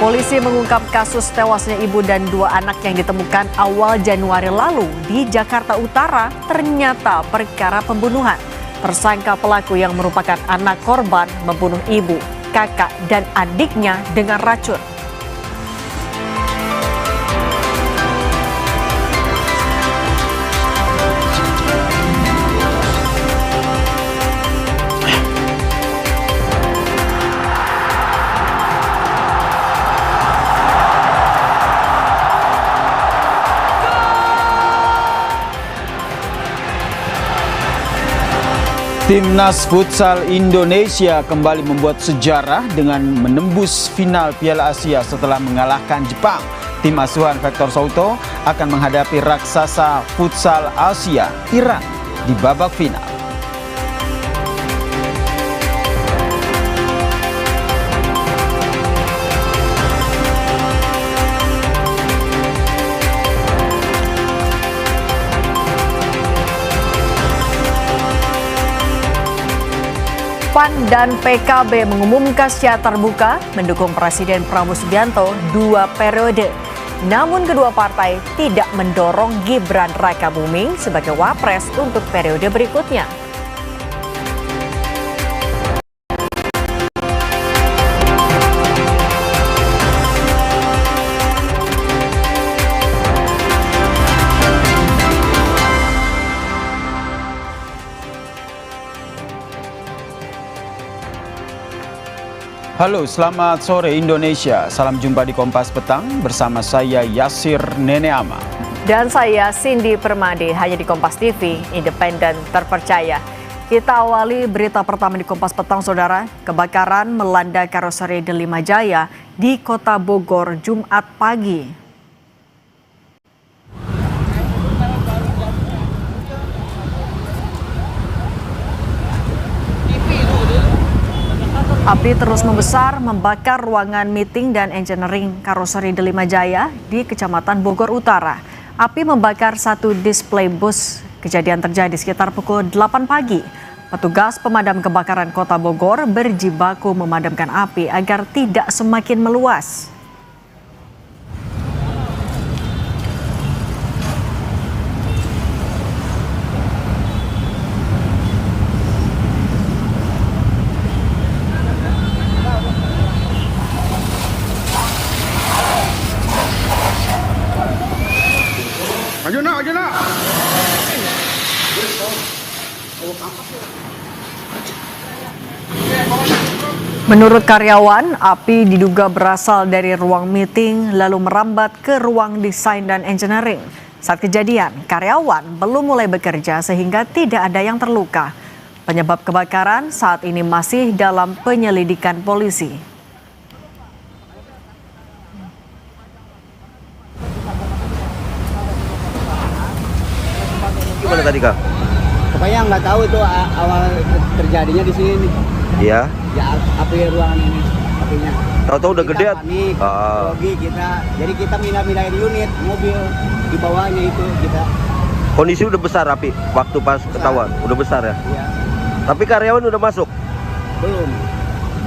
Polisi mengungkap kasus tewasnya ibu dan dua anak yang ditemukan awal Januari lalu di Jakarta Utara ternyata perkara pembunuhan. Tersangka pelaku yang merupakan anak korban membunuh ibu, kakak, dan adiknya dengan racun. Timnas Futsal Indonesia kembali membuat sejarah dengan menembus final Piala Asia setelah mengalahkan Jepang. Tim asuhan Vector Souto akan menghadapi raksasa futsal Asia, Iran, di babak final. PAN dan PKB mengumumkan secara terbuka mendukung Presiden Prabowo Subianto 2 periode. Namun kedua partai tidak mendorong Gibran Rakabuming sebagai wapres untuk periode berikutnya. Halo, selamat sore Indonesia. Salam jumpa di Kompas Petang bersama saya Yasir Neneama. Dan saya Cindy Permadi, hanya di Kompas TV, independen terpercaya. Kita awali berita pertama di Kompas Petang, saudara. Kebakaran melanda karoseri Delima Jaya di Kota Bogor Jumat pagi. Api terus membesar, membakar ruangan meeting dan engineering karoseri Delima Jaya di Kecamatan Bogor Utara. Api membakar satu display bus. Kejadian terjadi sekitar pukul 8 pagi. Petugas pemadam kebakaran Kota Bogor berjibaku memadamkan api agar tidak semakin meluas. Maju nak. Menurut karyawan, api diduga berasal dari ruang meeting lalu merambat ke ruang desain dan engineering. Saat kejadian, karyawan belum mulai bekerja sehingga tidak ada yang terluka. Penyebab kebakaran saat ini masih dalam penyelidikan polisi. Gimana tadi Kak? Pokoknya nggak tahu itu awal terjadinya di sini nih. Iya. Ya api ruangan ini, apinya. Tahu-tahu udah gede. Panik, grogi kita. Jadi kita pindahin unit mobil di bawahnya itu kita. Kondisi udah besar api waktu pas ketahuan, udah besar ya. Iya. Tapi karyawan udah masuk.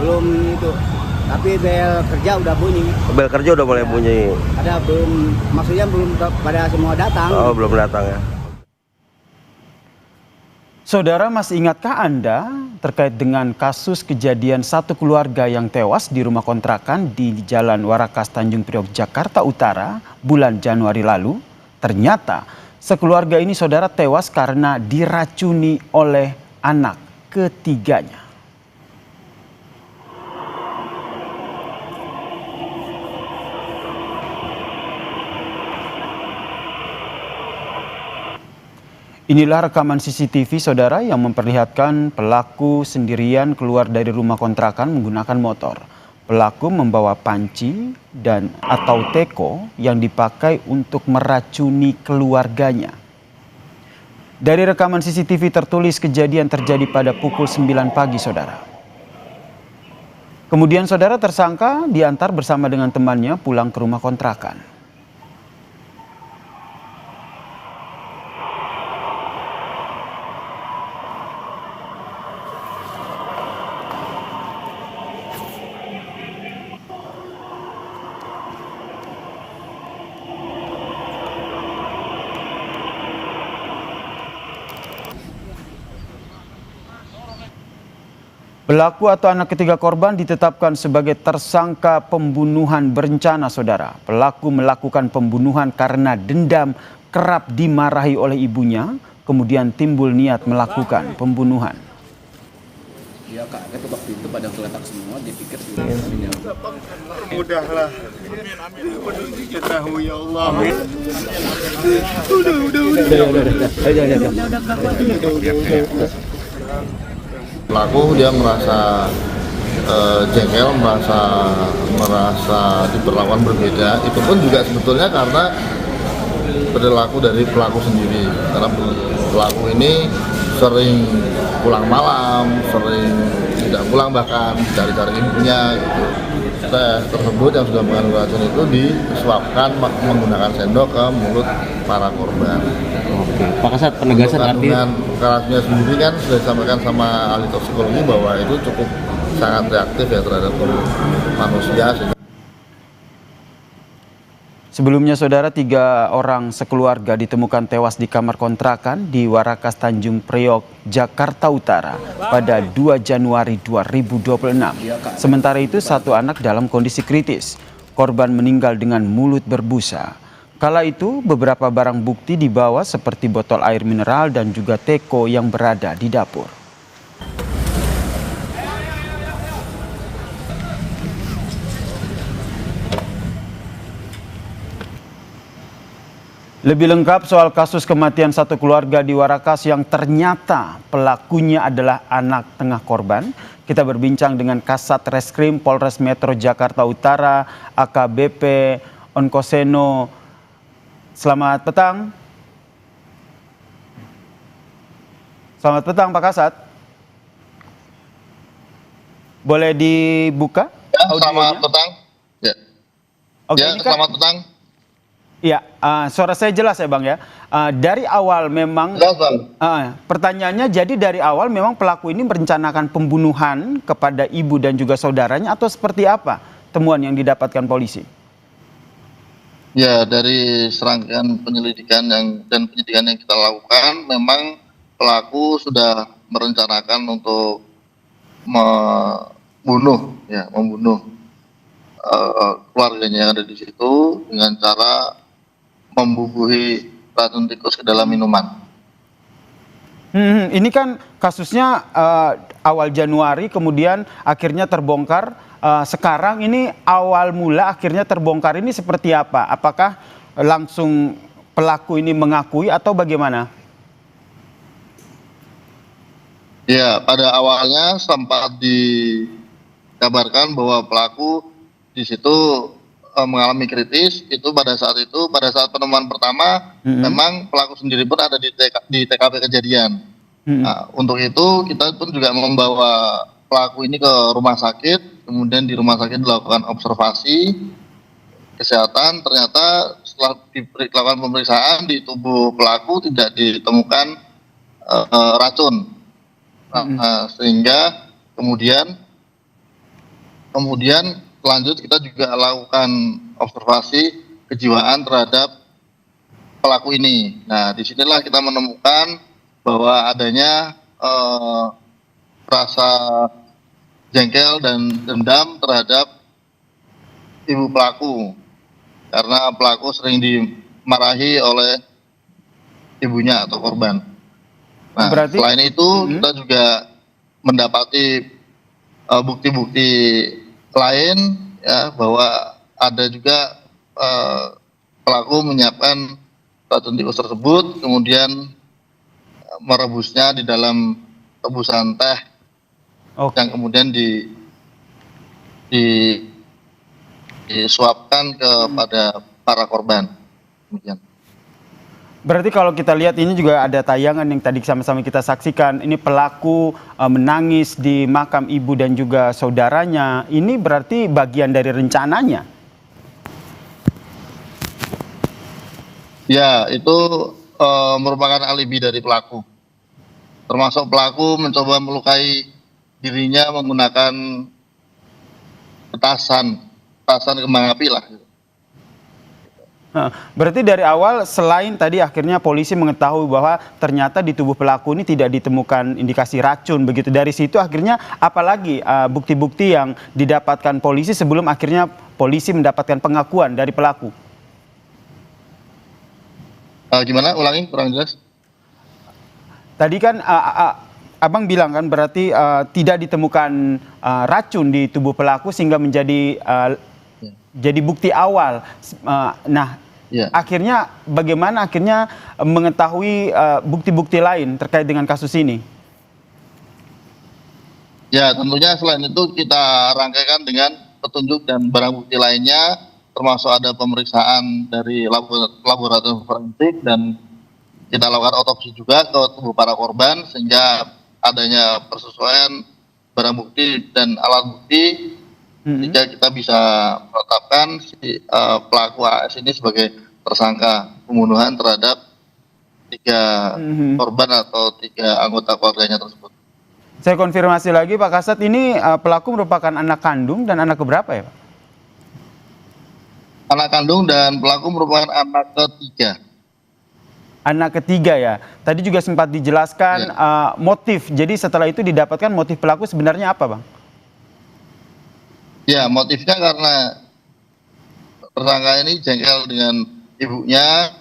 Belum itu. Tapi bel kerja udah bunyi. Bel kerja udah mulai bunyi. Ada maksudnya belum pada semua datang. Oh, belum datang ya. Saudara, masih ingatkah Anda terkait dengan kasus kejadian satu keluarga yang tewas di rumah kontrakan di Jalan Warakas Tanjung Priok, Jakarta Utara bulan Januari lalu? Ternyata sekeluarga ini, saudara, tewas karena diracuni oleh anak ketiganya. Inilah rekaman CCTV, saudara, yang memperlihatkan pelaku sendirian keluar dari rumah kontrakan menggunakan motor. Pelaku membawa panci dan atau teko yang dipakai untuk meracuni keluarganya. Dari rekaman CCTV tertulis kejadian terjadi pada pukul 9 pagi, saudara. Kemudian, saudara, tersangka diantar bersama dengan temannya pulang ke rumah kontrakan. Pelaku atau anak ketiga korban ditetapkan sebagai tersangka pembunuhan berencana, saudara. Pelaku melakukan pembunuhan karena dendam, kerap dimarahi oleh ibunya, kemudian timbul niat melakukan pembunuhan. Dia kaget waktu itu pada geletak semua, dia pikir Mudahlah. Ketahui ya Allah. Pelaku dia merasa jengkel, merasa diperlakukan berbeda. Itu pun juga sebetulnya karena perilaku dari pelaku sendiri. Karena pelaku ini sering pulang malam, sering tidak pulang, bahkan cari-cari ibunya gitu. Teh tersebut yang sudah mengandung racun itu disuapkan menggunakan sendok ke mulut para korban. Oke, Pak Kasat, penegasan artinya Kekerasannya sendiri kan sudah disampaikan sama ahli toksikologi bahwa itu cukup sangat reaktif ya terhadap tubuh manusia. Sebelumnya, saudara, 3 orang sekeluarga ditemukan tewas di kamar kontrakan di Warakas Tanjung Priok, Jakarta Utara pada 2 Januari 2026. Sementara itu, 1 anak dalam kondisi kritis. Korban meninggal dengan mulut berbusa. Kala itu, beberapa barang bukti dibawa seperti botol air mineral dan juga teko yang berada di dapur. Lebih lengkap soal kasus kematian 1 keluarga di Warakas yang ternyata pelakunya adalah anak tengah korban. Kita berbincang dengan Kasat Reskrim Polres Metro Jakarta Utara, AKBP Onkoseno. Selamat petang. Selamat petang, Pak Kasat. Boleh dibuka Ya, audionya? selamat petang. Ya, Oke, ya ini kan- selamat petang. Iya, suara saya jelas ya, Bang ya. Dari awal memang Jelas, Bang. pertanyaannya, jadi dari awal memang pelaku ini merencanakan pembunuhan kepada ibu dan juga saudaranya, atau seperti apa temuan yang didapatkan polisi? Ya, dari serangkaian penyelidikan dan penyidikan yang kita lakukan, memang pelaku sudah merencanakan untuk membunuh keluarganya yang ada di situ dengan cara membubuhi racun tikus ke dalam minuman. Ini kan kasusnya awal Januari, kemudian akhirnya terbongkar. Sekarang ini awal mula akhirnya terbongkar, ini seperti apa? Apakah langsung pelaku ini mengakui atau bagaimana? Ya, pada awalnya sempat dikabarkan bahwa pelaku di situ mengalami kritis. Itu pada saat penemuan pertama, memang pelaku sendiri pun ada di TKP kejadian. Nah, untuk itu kita pun juga membawa pelaku ini ke rumah sakit, kemudian di rumah sakit dilakukan observasi kesehatan. Ternyata setelah dilakukan pemeriksaan di tubuh pelaku tidak ditemukan racun. Sehingga kemudian lanjut kita juga lakukan observasi kejiwaan terhadap pelaku ini. Nah, disinilah kita menemukan bahwa adanya rasa jengkel dan dendam terhadap ibu pelaku, karena pelaku sering dimarahi oleh ibunya atau korban. Nah, selain itu kita juga mendapati bukti-bukti lain ya, bahwa ada juga pelaku menyiapkan racun tikus tersebut, kemudian merebusnya di dalam rebusan teh yang kemudian disuapkan kepada para korban. Demikian. Berarti kalau kita lihat ini juga ada tayangan yang tadi sama-sama kita saksikan. Ini pelaku menangis di makam ibu dan juga saudaranya. Ini berarti bagian dari rencananya. Ya, itu merupakan alibi dari pelaku. Termasuk pelaku mencoba melukai dirinya menggunakan petasan kembang api lah. Berarti dari awal selain tadi akhirnya polisi mengetahui bahwa ternyata di tubuh pelaku ini tidak ditemukan indikasi racun begitu. Dari situ akhirnya apalagi bukti-bukti yang didapatkan polisi sebelum akhirnya polisi mendapatkan pengakuan dari pelaku? Gimana? Ulangi, kurang jelas. Tadi kan Abang bilang kan berarti tidak ditemukan racun di tubuh pelaku sehingga menjadi jadi bukti awal. Akhirnya bagaimana akhirnya mengetahui bukti-bukti lain terkait dengan kasus ini? Ya, tentunya selain itu kita rangkaikan dengan petunjuk dan barang bukti lainnya, termasuk ada pemeriksaan dari laboratorium forensik dan kita lakukan otopsi juga ke tubuh para korban sehingga adanya persesuaian barang bukti dan alat bukti sehingga kita bisa menetapkan si pelaku AS ini sebagai tersangka pembunuhan terhadap 3 korban atau 3 anggota keluarganya tersebut. Saya konfirmasi lagi Pak Kasat, ini pelaku merupakan anak kandung dan anak keberapa ya Pak? Anak kandung dan pelaku merupakan anak ketiga. Anak ketiga ya. Tadi juga sempat dijelaskan motif. Jadi setelah itu didapatkan motif pelaku sebenarnya apa Bang? Ya, motifnya karena tersangka ini jengkel dengan ibunya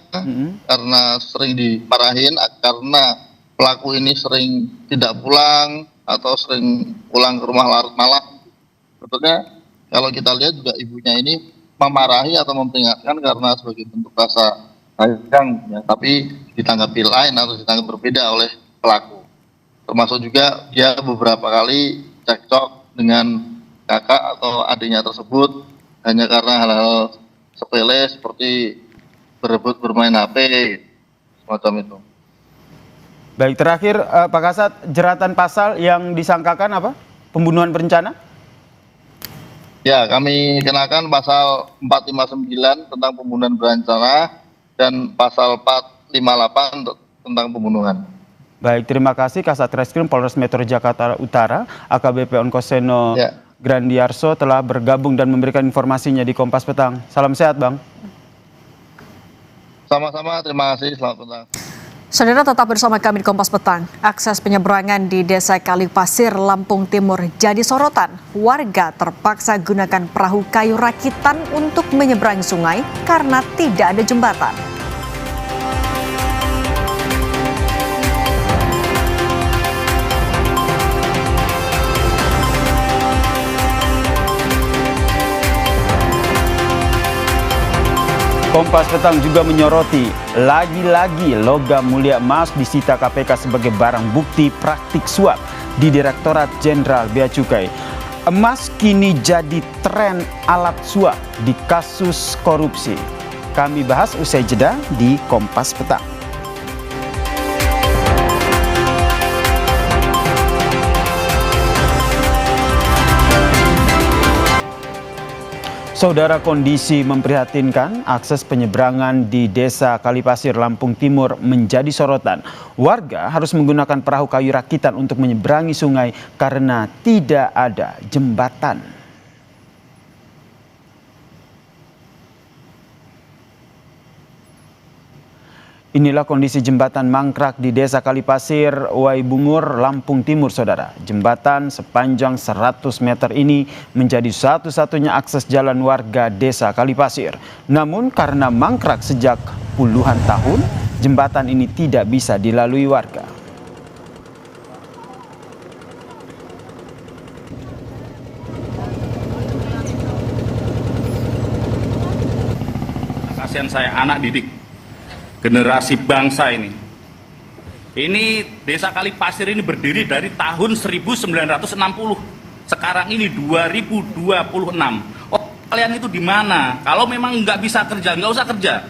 karena sering dimarahin, karena pelaku ini sering tidak pulang atau sering pulang ke rumah larut malam. Sebetulnya kalau kita lihat juga ibunya ini memarahi atau memperingatkan karena sebagai bentuk rasa sayang, ya, tapi ditanggapi lain atau ditanggapi berbeda oleh pelaku. Termasuk juga dia beberapa kali cekcok dengan kakak atau adiknya tersebut hanya karena hal-hal sepele seperti berebut bermain HP semacam itu. Baik, terakhir Pak Kasat, jeratan pasal yang disangkakan apa? Pembunuhan berencana? Ya, kami kenakan pasal 459 tentang pembunuhan berencana dan pasal 458 tentang pembunuhan. Baik, terima kasih Kasat Reskrim Polres Metro Jakarta Utara, AKBP Onkoseno Grandiarso telah bergabung dan memberikan informasinya di Kompas Petang. Salam sehat Bang. Sama-sama, terima kasih, selamat petang. Saudara tetap bersama kami di Kompas Petang. Akses penyeberangan di Desa Kalipasir, Lampung Timur jadi sorotan. Warga terpaksa gunakan perahu kayu rakitan untuk menyeberangi sungai karena tidak ada jembatan. Kompas Petang juga menyoroti, lagi-lagi logam mulia emas disita KPK sebagai barang bukti praktik suap di Direktorat Jenderal Bea Cukai. Emas kini jadi tren alat suap di kasus korupsi. Kami bahas usai jeda di Kompas Petang. Saudara, kondisi memprihatinkan, akses penyeberangan di Desa Kalipasir, Lampung Timur menjadi sorotan. Warga harus menggunakan perahu kayu rakitan untuk menyeberangi sungai karena tidak ada jembatan. Inilah kondisi jembatan mangkrak di Desa Kalipasir, Waibungur, Lampung Timur, Saudara. Jembatan sepanjang 100 meter ini menjadi satu-satunya akses jalan warga Desa Kalipasir. Namun karena mangkrak sejak puluhan tahun, jembatan ini tidak bisa dilalui warga. Kasihan saya, anak didik generasi bangsa ini. Ini Desa Kalipasir ini berdiri dari tahun 1960. Sekarang ini 2026. Oh, kalian itu di mana? Kalau memang nggak bisa kerja, nggak usah kerja.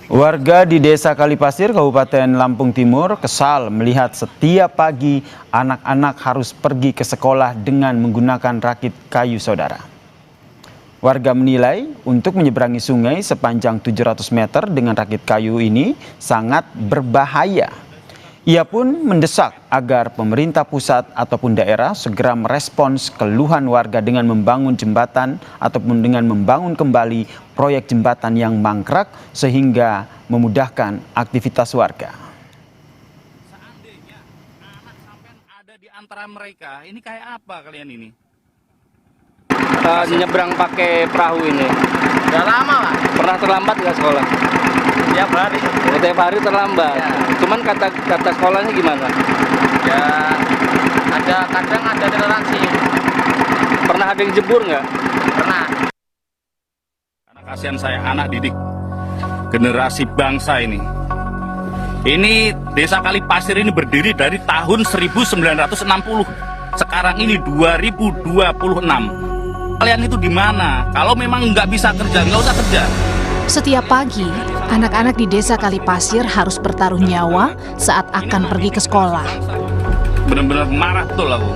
Warga di Desa Kalipasir, Kabupaten Lampung Timur, kesal melihat setiap pagi anak-anak harus pergi ke sekolah dengan menggunakan rakit kayu, Saudara. Warga menilai untuk menyeberangi sungai sepanjang 700 meter dengan rakit kayu ini sangat berbahaya. Ia pun mendesak agar pemerintah pusat ataupun daerah segera merespons keluhan warga dengan membangun jembatan ataupun dengan membangun kembali proyek jembatan yang mangkrak sehingga memudahkan aktivitas warga. Seandainya anak sampean ada di antara mereka, ini kayak apa kalian ini? Nyebrang pakai perahu ini. Udah lama Pak. Pernah terlambat nggak sekolah? Tiap hari. Tiap hari terlambat. Ya. Cuman kata sekolahnya gimana? Ya kadang ada toleransi. Pernah ada yang jebur nggak? Pernah. Karena kasihan saya anak didik generasi bangsa ini. Ini Desa Kalipasir ini berdiri dari tahun 1960. Sekarang ini 2026. Kalian itu di mana? Kalau memang nggak bisa kerja, nggak usah kerja. Setiap pagi, anak-anak di Desa Kalipasir harus bertaruh nyawa saat akan pergi ke sekolah. Benar-benar marah betul aku.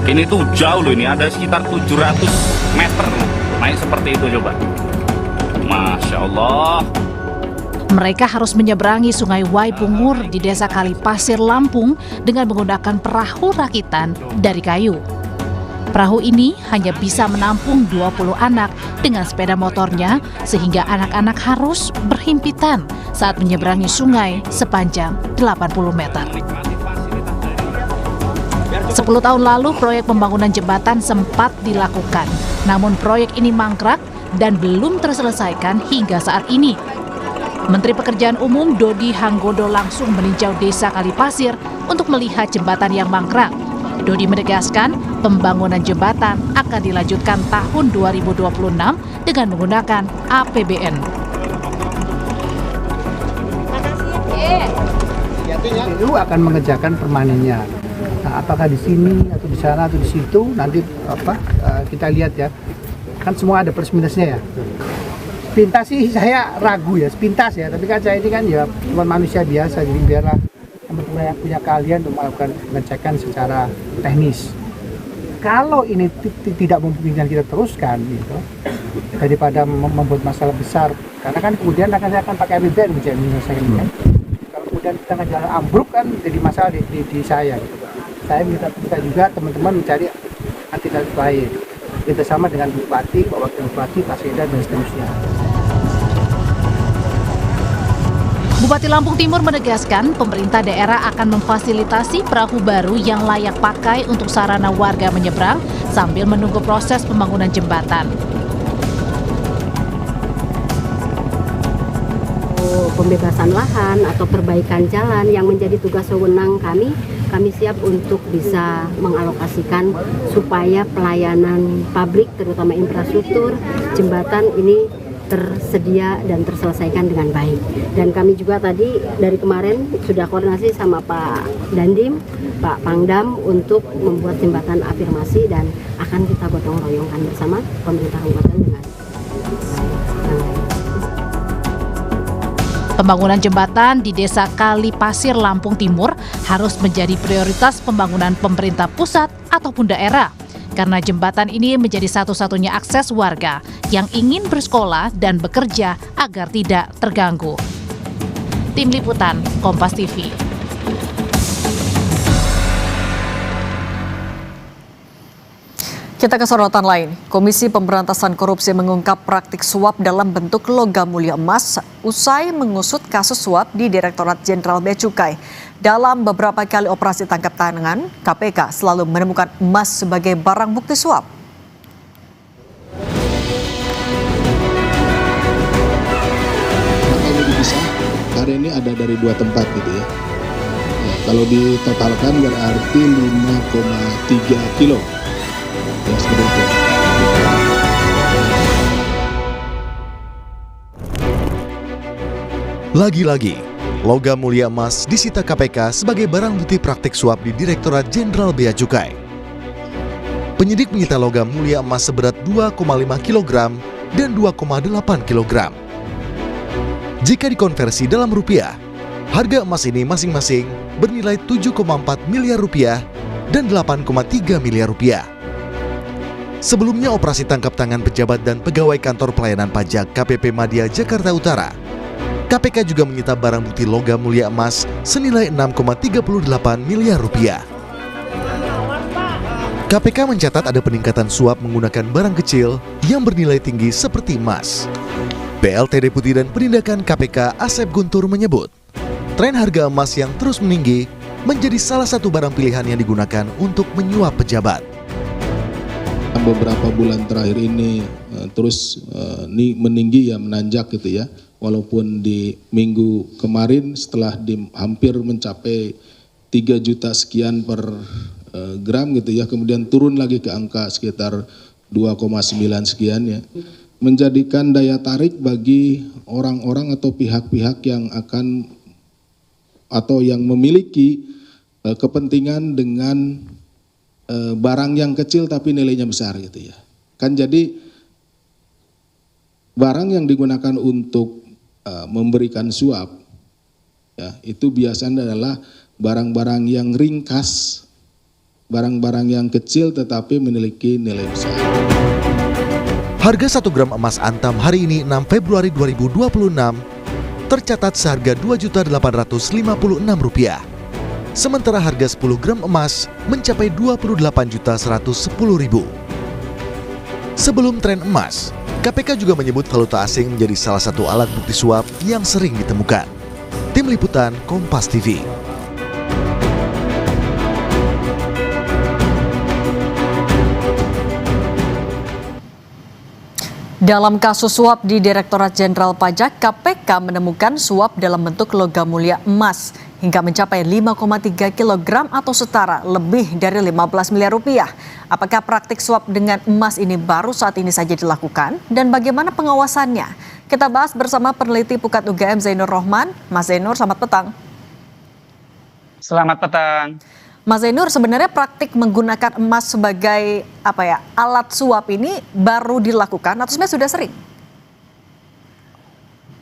Ini tuh jauh loh, ini ada sekitar 700 meter naik seperti itu coba. Masya Allah. Mereka harus menyeberangi Sungai Waibungur di Desa Kalipasir, Lampung dengan menggunakan perahu rakitan dari kayu. Perahu ini hanya bisa menampung 20 anak dengan sepeda motornya sehingga anak-anak harus berhimpitan saat menyeberangi sungai sepanjang 80 meter. 10 tahun lalu proyek pembangunan jembatan sempat dilakukan, namun proyek ini mangkrak dan belum terselesaikan hingga saat ini. Menteri Pekerjaan Umum Dodi Hanggodo langsung meninjau Desa Kalipasir untuk melihat jembatan yang mangkrak. Dodi menegaskan pembangunan jembatan akan dilanjutkan tahun 2026 dengan menggunakan APBN. Itu akan mengerjakan permanennya. Nah, apakah di sini atau di sana atau di situ nanti kita lihat ya. Kan semua ada plus minusnya ya. Sepintas sih saya ragu ya, sepintas ya, tapi kan saya ini kan ya cuma manusia biasa, jadi biarlah teman-teman yang punya keahlian untuk melakukan pengecekan secara teknis. Kalau ini tidak memungkinkan kita teruskan gitu, daripada membuat masalah besar, karena kan kemudian saya akan pakai APBN menyelesaikan kan. Kalau kemudian di tengah jalan ambruk kan jadi masalah di saya gitu. Saya minta juga teman-teman mencari alternatif lain. Kita sama dengan Bupati, Pak Wakil Bupati, Pak Sekda, dan seterusnya. Bupati Lampung Timur menegaskan pemerintah daerah akan memfasilitasi perahu baru yang layak pakai untuk sarana warga menyeberang sambil menunggu proses pembangunan jembatan. Pembebasan lahan atau perbaikan jalan yang menjadi tugas wewenang kami siap untuk bisa mengalokasikan supaya pelayanan publik terutama infrastruktur jembatan ini tersedia dan terselesaikan dengan baik. Dan kami juga tadi dari kemarin sudah koordinasi sama Pak Dandim, Pak Pangdam untuk membuat jembatan afirmasi dan akan kita gotong royongkan bersama pemerintah kabupaten dengan Pembangunan jembatan di Desa Kalipasir, Lampung Timur harus menjadi prioritas pembangunan pemerintah pusat ataupun daerah. Karena jembatan ini menjadi satu-satunya akses warga yang ingin bersekolah dan bekerja agar tidak terganggu. Tim Liputan, Kompas TV. Kita ke sorotan lain. Komisi Pemberantasan Korupsi mengungkap praktik suap dalam bentuk logam mulia emas usai mengusut kasus suap di Direktorat Jenderal Bea Cukai. Dalam beberapa kali operasi tangkap tangan, KPK selalu menemukan emas sebagai barang bukti suap. Makanya dipisah, karena ini ada dari dua tempat gitu ya. Kalau ditotalkan berarti 5,3 kilo. Ya, seperti itu. Lagi-lagi, logam mulia emas disita KPK sebagai barang bukti praktik suap di Direktorat Jenderal Bea Cukai. Penyidik menyita logam mulia emas seberat 2,5 kg dan 2,8 kg. Jika dikonversi dalam rupiah, harga emas ini masing-masing bernilai 7,4 miliar rupiah dan 8,3 miliar rupiah. Sebelumnya operasi tangkap tangan pejabat dan pegawai kantor pelayanan pajak KPP Madya Jakarta Utara KPK juga menyita barang bukti logam mulia emas senilai 6,38 miliar rupiah. KPK mencatat ada peningkatan suap menggunakan barang kecil yang bernilai tinggi seperti emas. PLT Deputi dan Penindakan KPK Asep Guntur menyebut, tren harga emas yang terus meninggi menjadi salah satu barang pilihan yang digunakan untuk menyuap pejabat. Beberapa bulan terakhir ini terus meninggi ya, menanjak gitu ya. Walaupun di minggu kemarin setelah hampir mencapai 3 juta sekian per gram gitu ya, kemudian turun lagi ke angka sekitar 2,9 sekian ya, menjadikan daya tarik bagi orang-orang atau pihak-pihak yang akan atau yang memiliki kepentingan dengan barang yang kecil tapi nilainya besar gitu ya. Kan jadi barang yang digunakan untuk memberikan suap ya, itu biasanya adalah barang-barang yang ringkas, barang-barang yang kecil tetapi memiliki nilai besar. Harga 1 gram emas antam hari ini 6 Februari 2026 tercatat seharga Rp2.856.000. Sementara harga 10 gram emas mencapai Rp28.110.000. Sebelum tren emas, KPK juga menyebut valuta asing menjadi salah satu alat bukti suap yang sering ditemukan. Tim Liputan Kompas TV. Dalam kasus suap di Direktorat Jenderal Pajak, KPK menemukan suap dalam bentuk logam mulia emas hingga mencapai 5,3 kg atau setara lebih dari 15 miliar rupiah. Apakah praktik suap dengan emas ini baru saat ini saja dilakukan dan bagaimana pengawasannya? Kita bahas bersama peneliti Pukat UGM Zainur Rohman. Mas Zainur, selamat petang. Selamat petang. Mas Zainur, sebenarnya praktik menggunakan emas sebagai alat suap ini baru dilakukan atau sebenarnya sudah sering?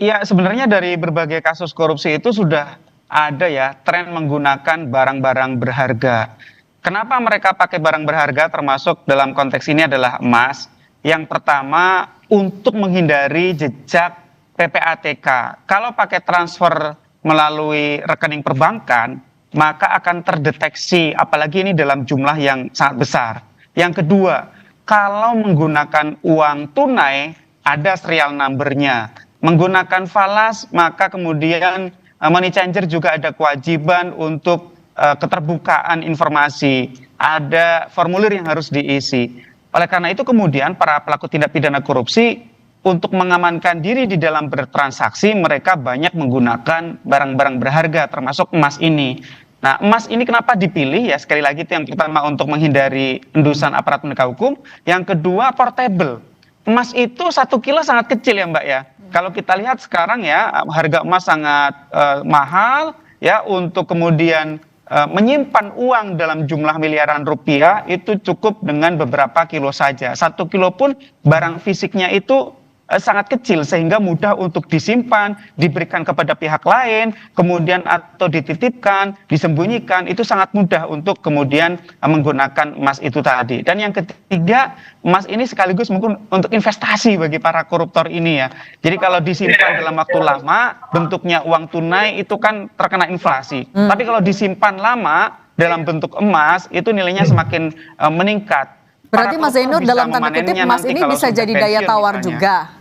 Iya, sebenarnya dari berbagai kasus korupsi itu sudah ada ya tren menggunakan barang-barang berharga. Kenapa mereka pakai barang berharga termasuk dalam konteks ini adalah emas? Yang pertama untuk menghindari jejak PPATK. Kalau pakai transfer melalui rekening perbankan, maka akan terdeteksi, apalagi ini dalam jumlah yang sangat besar. Yang kedua, kalau menggunakan uang tunai, ada serial number-nya. Menggunakan falas, maka kemudian money changer juga ada kewajiban untuk keterbukaan informasi. Ada formulir yang harus diisi. Oleh karena itu kemudian para pelaku tindak pidana korupsi untuk mengamankan diri di dalam bertransaksi, mereka banyak menggunakan barang-barang berharga termasuk emas ini. Nah, emas ini kenapa dipilih ya? Sekali lagi itu yang pertama untuk menghindari endusan aparat penegak hukum. Yang kedua portable. Emas itu 1 kilo sangat kecil ya Mbak ya. Kalau kita lihat sekarang ya harga emas sangat mahal ya, untuk kemudian menyimpan uang dalam jumlah miliaran rupiah itu cukup dengan beberapa kilo saja. 1 kilo pun barang fisiknya itu sangat kecil sehingga mudah untuk disimpan, diberikan kepada pihak lain, kemudian atau dititipkan, disembunyikan, itu sangat mudah untuk kemudian menggunakan emas itu tadi. Dan yang ketiga, emas ini sekaligus mungkin untuk investasi bagi para koruptor ini ya. Jadi kalau disimpan dalam waktu lama, bentuknya uang tunai itu kan terkena inflasi. Tapi kalau disimpan lama dalam bentuk emas, itu nilainya semakin meningkat. Berarti Mas Zainur dalam tanda kutip emas ini bisa jadi daya tawar juga.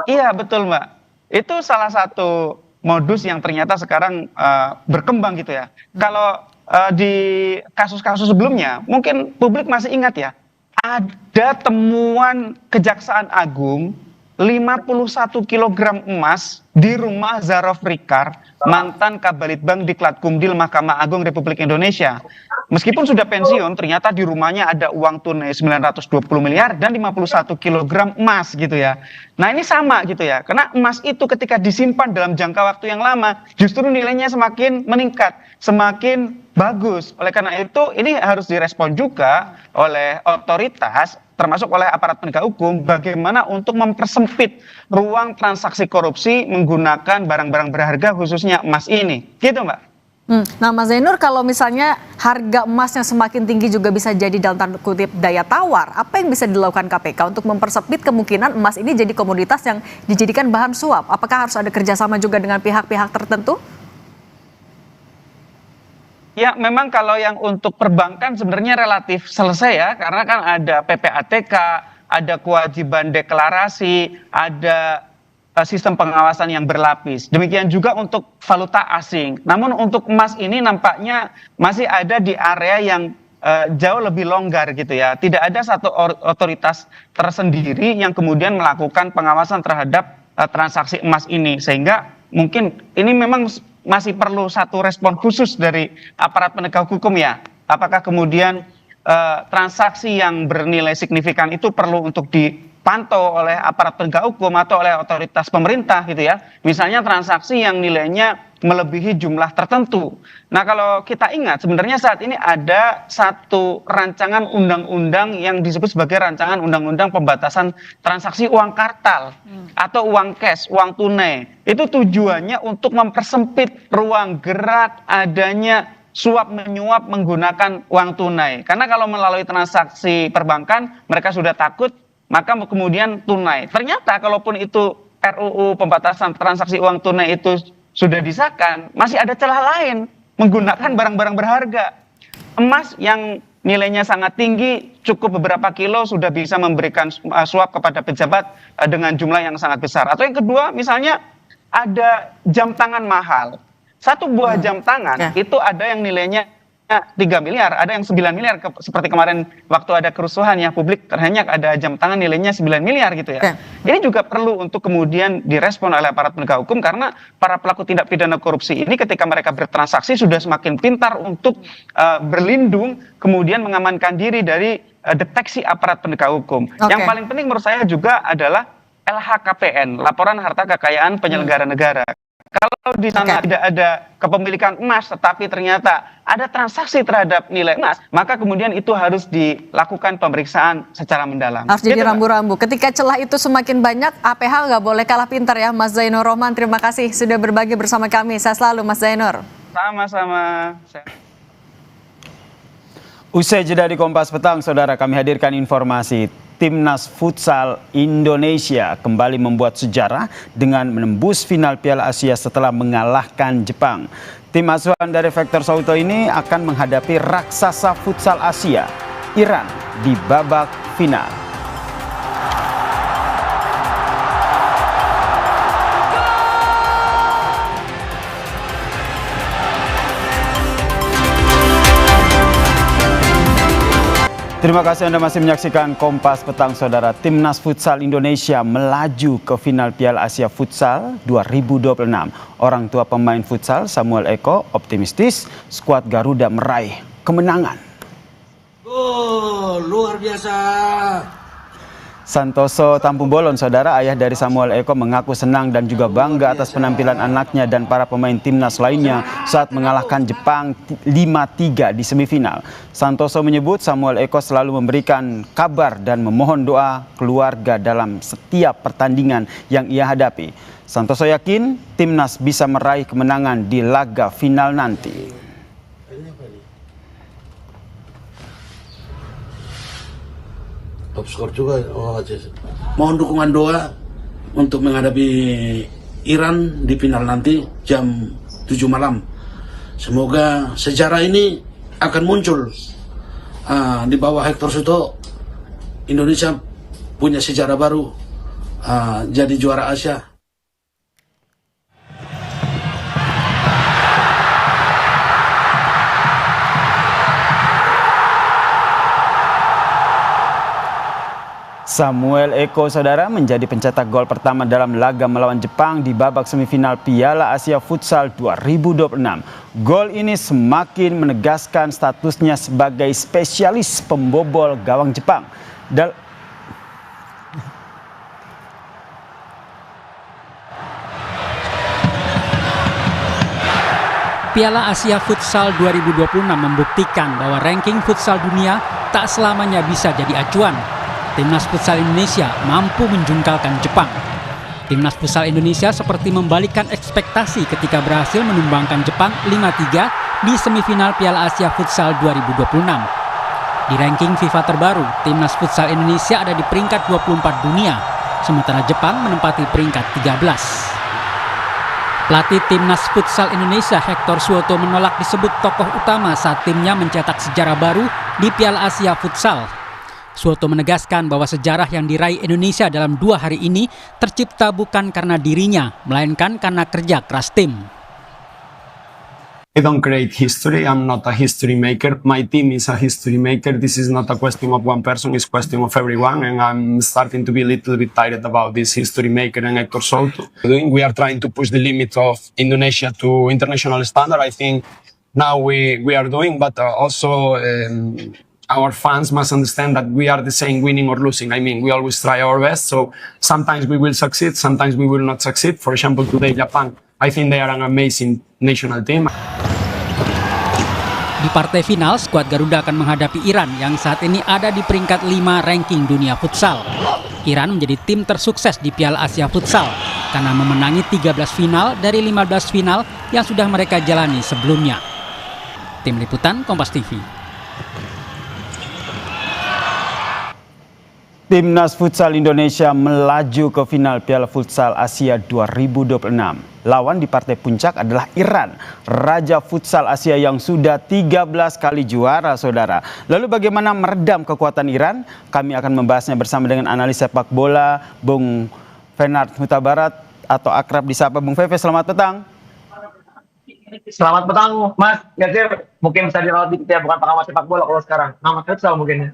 Iya betul Mbak. Itu salah satu modus yang ternyata sekarang berkembang gitu ya. Kalau di kasus-kasus sebelumnya mungkin publik masih ingat ya. Ada temuan Kejaksaan Agung 51 kg emas di rumah Zarof Rikar, mantan Kabalitbang Diklatkumdil Mahkamah Agung Republik Indonesia. Meskipun sudah pensiun, ternyata di rumahnya ada uang tunai 920 miliar dan 51 kg emas gitu ya. Nah ini sama gitu ya, karena emas itu ketika disimpan dalam jangka waktu yang lama, justru nilainya semakin meningkat, semakin bagus. Oleh karena itu ini harus direspon juga oleh otoritas, termasuk oleh aparat penegak hukum, bagaimana untuk mempersempit ruang transaksi korupsi menggunakan barang-barang berharga khususnya emas ini. Gitu Mbak. Nah Mas Zainur, kalau misalnya harga emas yang semakin tinggi juga bisa jadi dalam tanda kutip daya tawar, apa yang bisa dilakukan KPK untuk mempersempit kemungkinan emas ini jadi komoditas yang dijadikan bahan suap? Apakah harus ada kerjasama juga dengan pihak-pihak tertentu? Ya, memang kalau yang untuk perbankan sebenarnya relatif selesai ya, karena kan ada PPATK, ada kewajiban deklarasi, ada sistem pengawasan yang berlapis. Demikian juga untuk valuta asing. Namun untuk emas ini nampaknya masih ada di area yang jauh lebih longgar gitu ya. Tidak ada satu otoritas tersendiri yang kemudian melakukan pengawasan terhadap transaksi emas ini. Sehingga mungkin ini memang masih perlu satu respon khusus dari aparat penegak hukum ya. Apakah kemudian transaksi yang bernilai signifikan itu perlu untuk dipantau oleh aparat penegak hukum atau oleh otoritas pemerintah gitu ya. Misalnya transaksi yang nilainya melebihi jumlah tertentu. Nah kalau kita ingat sebenarnya saat ini ada satu rancangan undang-undang yang disebut sebagai rancangan undang-undang pembatasan transaksi uang kartal atau uang cash, uang tunai. Itu tujuannya untuk mempersempit ruang gerak adanya suap menyuap menggunakan uang tunai. Karena kalau melalui transaksi perbankan mereka sudah takut, maka kemudian tunai. Ternyata kalaupun itu RUU pembatasan transaksi uang tunai itu sudah disahkan, masih ada celah lain menggunakan barang-barang berharga. Emas yang nilainya sangat tinggi, cukup beberapa kilo sudah bisa memberikan suap kepada pejabat dengan jumlah yang sangat besar. Atau yang kedua, misalnya ada jam tangan mahal. Satu buah jam tangan itu ada yang nilainya 3 miliar, ada yang 9 miliar. Seperti kemarin waktu ada kerusuhan ya, publik terhenyak ada jam tangan nilainya 9 miliar gitu ya. Ini juga perlu untuk kemudian direspon oleh aparat penegak hukum, karena para pelaku tindak pidana korupsi ini ketika mereka bertransaksi sudah semakin pintar untuk berlindung, kemudian mengamankan diri dari deteksi aparat penegak hukum. Yang paling penting menurut saya juga adalah LHKPN, laporan harta kekayaan penyelenggara negara. Kalau di sana tidak ada kepemilikan emas, tetapi ternyata ada transaksi terhadap nilai emas, maka kemudian itu harus dilakukan pemeriksaan secara mendalam. Harus jadi rambu-rambu. Ketika celah itu semakin banyak, APH nggak boleh kalah pintar ya, Mas Zainur Rohman. Terima kasih sudah berbagi bersama kami. Saya selalu, Mas Zainur. Sama-sama. Usai jeda di Kompas Petang, saudara, kami hadirkan informasi. Timnas Futsal Indonesia kembali membuat sejarah dengan menembus final Piala Asia setelah mengalahkan Jepang. Tim asuhan dari Vector Sauto ini akan menghadapi raksasa futsal Asia, Iran, di babak final. Terima kasih Anda masih menyaksikan Kompas Petang, saudara. Timnas Futsal Indonesia melaju ke final Piala Asia Futsal 2026. Orang tua pemain futsal Samuel Eko optimistis skuad Garuda meraih kemenangan. Oh, luar biasa. Santoso Tampung Bolon, saudara, ayah dari Samuel Eko, mengaku senang dan juga bangga atas penampilan anaknya dan para pemain timnas lainnya saat mengalahkan Jepang 5-3 di semifinal. Santoso menyebut Samuel Eko selalu memberikan kabar dan memohon doa keluarga dalam setiap pertandingan yang ia hadapi. Santoso yakin timnas bisa meraih kemenangan di laga final nanti. Top skor juga. Mohon dukungan doa untuk menghadapi Iran di final nanti jam 7 malam. Semoga sejarah ini akan muncul di bawah Hector Suto. Indonesia punya sejarah baru jadi juara Asia. Samuel Eko, saudara, menjadi pencetak gol pertama dalam laga melawan Jepang di babak semifinal Piala Asia Futsal 2026. Gol ini semakin menegaskan statusnya sebagai spesialis pembobol gawang Jepang. Piala Asia Futsal 2026 membuktikan bahwa ranking futsal dunia tak selamanya bisa jadi acuan. Timnas Futsal Indonesia mampu menjungkalkan Jepang. Timnas Futsal Indonesia seperti membalikkan ekspektasi ekspektasi ketika berhasil menumbangkan Jepang 5-3 di semifinal Piala Asia Futsal 2026. Di ranking FIFA terbaru, timnas futsal Indonesia ada di peringkat 24 dunia, sementara Jepang menempati peringkat 13. Pelatih timnas futsal Indonesia Hector Suwoto menolak disebut tokoh utama saat timnya mencetak sejarah baru di Piala Asia Futsal. Suwoto menegaskan bahwa sejarah yang diraih Indonesia dalam 2 hari ini tercipta bukan karena dirinya, melainkan karena kerja keras tim. I don't create history. I'm not a history maker. My team is a history maker. This is not a question of one person. It's a question of everyone. And I'm starting to be a little bit tired about this history maker and Hector Soto. We are trying to push the limit of Indonesia to international standard. I think now we are doing, but also our fans must understand that we are the same winning or losing. I mean, we always try our best. So sometimes we will succeed, sometimes we will not succeed. For example, today Japan. I think they are an amazing national team. Di partai final, skuad Garuda akan menghadapi Iran yang saat ini ada di peringkat 5 ranking dunia futsal. Iran menjadi tim tersukses di Piala Asia Futsal karena memenangi 13 final dari 15 final yang sudah mereka jalani sebelumnya. Tim Liputan Kompas TV. Timnas Futsal Indonesia melaju ke final Piala Futsal Asia 2026. Lawan di partai puncak adalah Iran, Raja Futsal Asia yang sudah 13 kali juara, saudara. Lalu bagaimana meredam kekuatan Iran? Kami akan membahasnya bersama dengan analis sepak bola, Bung Fenard Huta Barat atau akrab disapa Bung Feve. Selamat petang. Selamat petang, Mas Gazir. Mungkin bisa dirawat dikit ya, bukan pengamat sepak bola kalau sekarang. Pengamat futsal mungkin ya.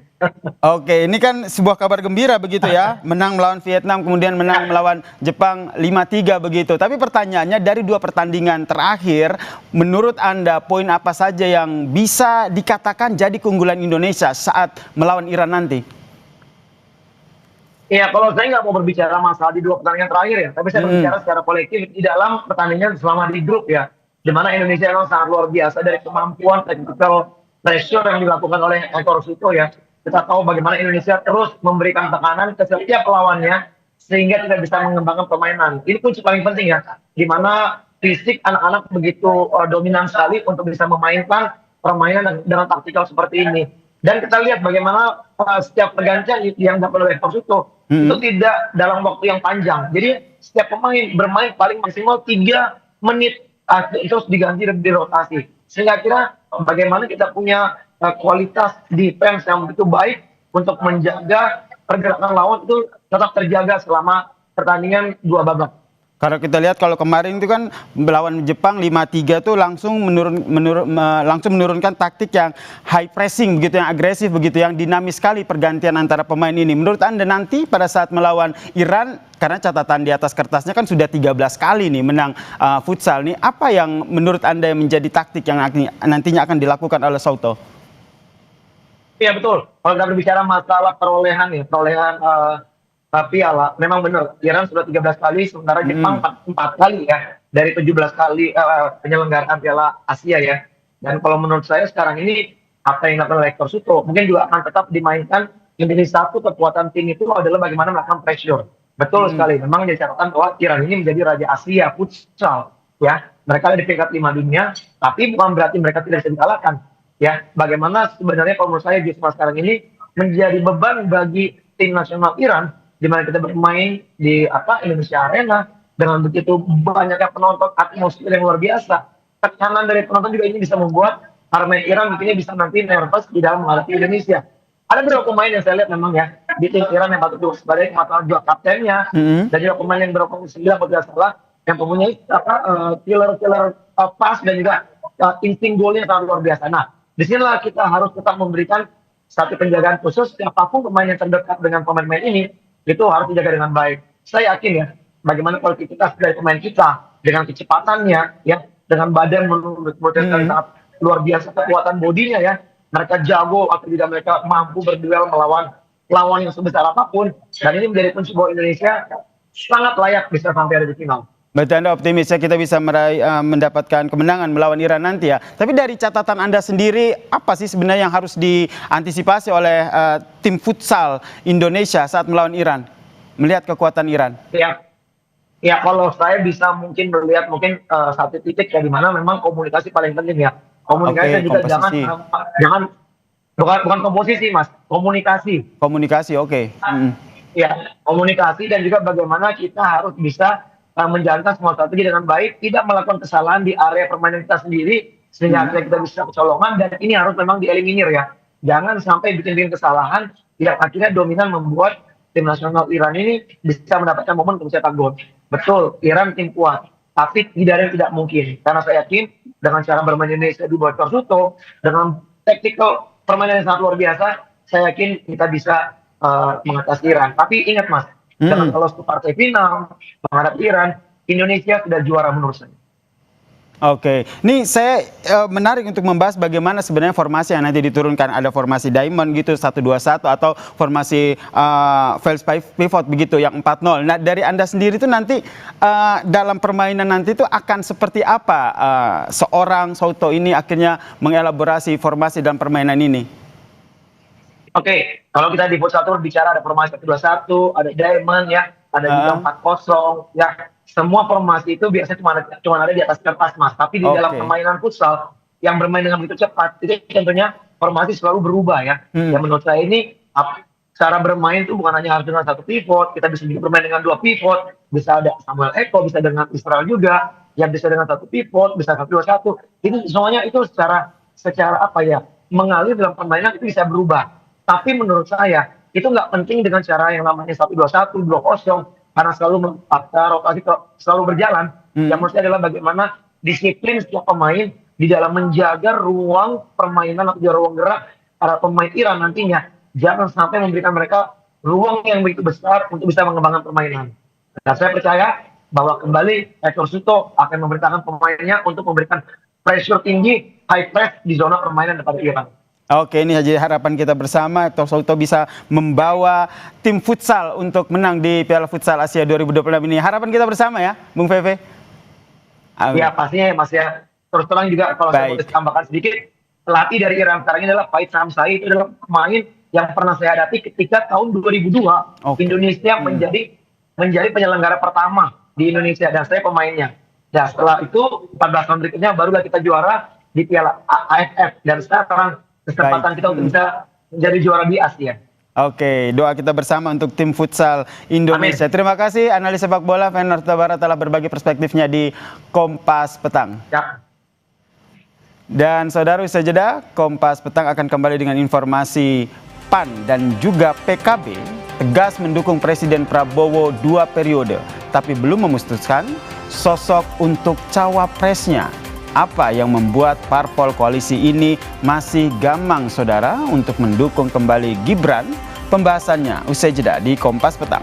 Oke, ini kan sebuah kabar gembira begitu ya. Menang melawan Vietnam, kemudian menang melawan Jepang 5-3 begitu. Tapi pertanyaannya dari 2 pertandingan terakhir, menurut Anda poin apa saja yang bisa dikatakan jadi keunggulan Indonesia saat melawan Iran nanti? Iya, kalau saya nggak mau berbicara masalah di 2 pertandingan terakhir ya. Tapi saya berbicara secara kolektif di dalam pertandingan selama di grup ya. Di mana Indonesia memang sangat luar biasa dari kemampuan technical pressure yang dilakukan oleh Hector Soto ya. Kita tahu bagaimana Indonesia terus memberikan tekanan ke setiap lawannya sehingga tidak bisa mengembangkan permainan. Ini kunci paling penting ya, di mana fisik anak-anak begitu dominan sekali untuk bisa memainkan permainan dengan taktikal seperti ini. Dan kita lihat bagaimana setiap pergantian yang dilakukan oleh Hector Soto itu tidak dalam waktu yang panjang. Jadi setiap pemain bermain paling maksimal 3 menit. Terus diganti dan dirotasi. Sehingga kira bagaimana kita punya kualitas defense yang begitu baik untuk menjaga pergerakan lawan itu tetap terjaga selama pertandingan 2 babak. Karena kita lihat kalau kemarin itu kan melawan Jepang 5-3 tuh langsung menurunkan taktik yang high pressing begitu, yang agresif begitu, yang dinamis sekali pergantian antara pemain ini. Menurut Anda nanti pada saat melawan Iran, karena catatan di atas kertasnya kan sudah 13 kali nih menang futsal nih, apa yang menurut Anda yang menjadi taktik yang nantinya akan dilakukan oleh Soto? Iya betul. Kalau kita berbicara masalah perolehan piala, memang benar. Iran sudah 13 kali, sementara Jepang 4 kali ya dari 17 kali penyelenggaraan Piala Asia ya. Dan kalau menurut saya sekarang ini apa yang dilakukan oleh Hector Soto mungkin juga akan tetap dimainkan. Intinya satu kekuatan tim itu adalah bagaimana melakukan pressure. Betul sekali. Memang jadi catatan bahwa Iran ini menjadi Raja Asia Futsal ya. Mereka ada di peringkat 5 dunia, tapi bukan berarti mereka tidak bisa dikalahkan ya. Bagaimana sebenarnya kalau menurut saya justru sekarang ini menjadi beban bagi tim nasional Iran, di mana kita bermain di Indonesia Arena dengan begitu banyaknya penonton, atmosfer yang luar biasa. Tekanan dari penonton juga ini bisa membuat armada Iran mungkin bisa nanti nervous di dalam menghadapi Indonesia. Ada beberapa pemain yang saya lihat memang ya di tim Iran yang patut diwaspadai, masalah juga kaptennya dan juga pemain yang berapa 9 kalau tidak salah yang mempunyai killer pass dan juga insting golnya sangat luar biasa. Nah, disinilah kita harus tetap memberikan satu penjagaan khusus siapapun pemain yang terdekat dengan pemain-pemain ini itu harus dijaga dengan baik. Saya yakin ya, bagaimana kualitas dari pemain kita dengan kecepatannya, ya, dengan badan menurut sangat luar biasa, kekuatan bodinya ya, mereka jago atau tidak mereka mampu berduel melawan lawan yang sebesar apapun, dan ini menjadi kunci bahwa Indonesia sangat layak bisa sampai ada di final. Berarti Anda optimis ya kita bisa mendapatkan kemenangan melawan Iran nanti ya. Tapi dari catatan Anda sendiri, apa sih sebenarnya yang harus diantisipasi oleh tim futsal Indonesia saat melawan Iran? Melihat kekuatan Iran. Ya, Ya kalau saya bisa mungkin melihat mungkin satu titik ya di mana memang komunikasi paling penting ya. Komunikasi Oke, dan juga komposisi. jangan bukan komposisi Mas, komunikasi. Komunikasi, oke. Ya, komunikasi dan juga bagaimana kita harus bisa menjalankan semua strategi dengan baik, tidak melakukan kesalahan di area permainan kita sendiri sehingga akhirnya kita bisa kecolongan, dan ini harus memang dieliminir ya. Jangan sampai bikin kesalahan yang akhirnya dominan membuat tim nasional Iran ini bisa mendapatkan momen untuk mencetak gol. Betul, Iran tim kuat, tapi tidak ada yang tidak mungkin. Karena saya yakin dengan cara bermain Indonesia di bawah Hector Suto, dengan tactical permainan yang sangat luar biasa, saya yakin kita bisa mengatasi Iran. Tapi ingat Mas, dengan lolos ke partai final menghadapi Iran, Indonesia sudah juara menurut saya. Oke, nih saya menarik untuk membahas bagaimana sebenarnya formasi yang nanti diturunkan. Ada formasi diamond gitu 1-2-1 atau formasi false pivot begitu yang 4-0. Nah dari Anda sendiri itu nanti dalam permainan nanti itu akan seperti apa seorang Souto ini akhirnya mengelaborasi formasi dalam permainan ini? Oke, kalau kita di futsal tour bicara ada formasi 1-2-1, ada diamond ya, ada juga 4-0 ya. Semua formasi itu biasanya cuma ada di atas kertas Mas, tapi di dalam permainan futsal yang bermain dengan begitu cepat itu tentunya formasi selalu berubah ya. Yang menurut saya ini cara bermain itu bukan hanya harus dengan satu pivot, kita bisa juga bermain dengan 2 pivot, bisa ada Samuel Eko, bisa dengan Israel juga, yang bisa dengan 1 pivot, bisa 1-2-1. Ini semuanya itu secara apa ya, mengalir dalam permainan itu bisa berubah. Tapi menurut saya itu nggak penting dengan cara yang namanya 1-2-1, 2-0. Karena selalu rotasi selalu berjalan. Yang menurut saya adalah bagaimana disiplin setiap pemain di dalam menjaga ruang permainan atau ruang gerak para pemain Iran nantinya. Jangan sampai memberikan mereka ruang yang begitu besar untuk bisa mengembangkan permainan. Nah, saya percaya bahwa kembali Hector Suto akan memerintahkan pemainnya untuk memberikan pressure tinggi, high press di zona permainan kepada Iran. Oke, ini jadi harapan kita bersama Hector Suto bisa membawa tim futsal untuk menang di Piala Futsal Asia 2026 ini. Harapan kita bersama ya, Bung Feve. Ya pastinya ya Mas ya. Terus terang juga kalau saya boleh tambahkan sedikit, pelatih dari Iran sekarang ini adalah Faid Samsai, itu adalah pemain yang pernah saya hadapi ketika tahun 2002 Indonesia menjadi penyelenggara pertama di Indonesia dan saya pemainnya. Dan setelah itu 14 tahun berikutnya barulah kita juara di Piala AFF dan sekarang kesempatan kita untuk bisa menjadi juara di Asia. Oke, doa kita bersama untuk tim futsal Indonesia. Amin. Terima kasih analis sepak bola Fener Tabara telah berbagi perspektifnya di Kompas Petang. Ya. Dan saudara, usai jeda, Kompas Petang akan kembali dengan informasi PAN dan juga PKB tegas mendukung Presiden Prabowo 2 periode, tapi belum memutuskan sosok untuk cawapresnya. Apa yang membuat parpol koalisi ini masih gamang saudara untuk mendukung kembali Gibran? Pembahasannya usai jeda di Kompas Petang.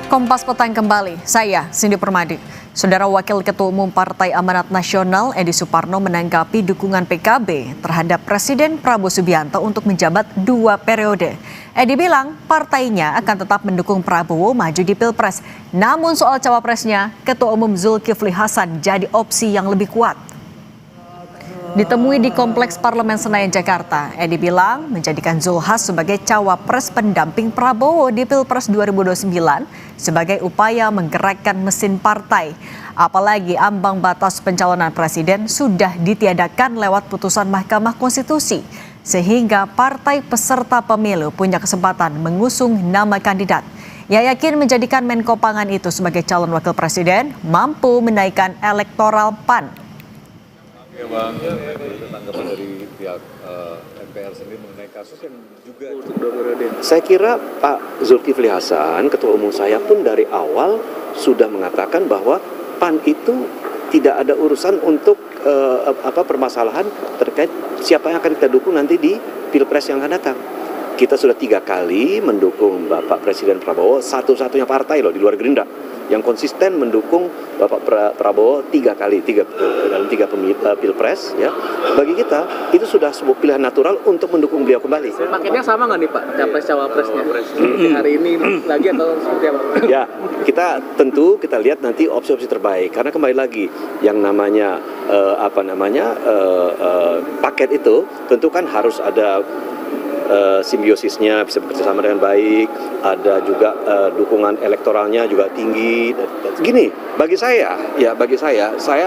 Kompas Petang kembali, saya Cindy Permadi. Saudara Wakil Ketua Umum Partai Amanat Nasional Edi Suparno menanggapi dukungan PKB terhadap Presiden Prabowo Subianto untuk menjabat 2 periode. Edi bilang partainya akan tetap mendukung Prabowo maju di Pilpres. Namun soal cawapresnya, Ketua Umum Zulkifli Hasan jadi opsi yang lebih kuat. Ditemui di Kompleks Parlemen Senayan, Jakarta, Edi bilang menjadikan Zulhas sebagai cawapres pendamping Prabowo di Pilpres 2029 sebagai upaya menggerakkan mesin partai. Apalagi ambang batas pencalonan presiden sudah ditiadakan lewat putusan Mahkamah Konstitusi, sehingga partai peserta pemilu punya kesempatan mengusung nama kandidat. Ia yakin menjadikan Menko Pangan itu sebagai calon wakil presiden mampu menaikkan elektoral PAN. Ya Bang, tanggapan dari pihak MPR sendiri mengenai kasus yang juga saya kira Pak Zulkifli Hasan, Ketua Umum saya pun dari awal sudah mengatakan bahwa PAN itu tidak ada urusan untuk permasalahan terkait siapa yang akan kita dukung nanti di Pilpres yang akan datang. Kita sudah 3 kali mendukung Bapak Presiden Prabowo, satu-satunya partai loh di luar Gerindra yang konsisten mendukung Bapak Prabowo dalam tiga pilpres, ya. Bagi kita itu sudah sebuah pilihan natural untuk mendukung beliau kembali. Paketnya sama nggak nih Pak, capres cawapresnya hari ini lagi atau seperti apa? Ya, kita lihat nanti opsi-opsi terbaik. Karena kembali lagi yang namanya paket itu tentu kan harus ada simbiosisnya, bisa bekerja sama dengan baik, ada juga dukungan elektoralnya juga tinggi. Gini, bagi saya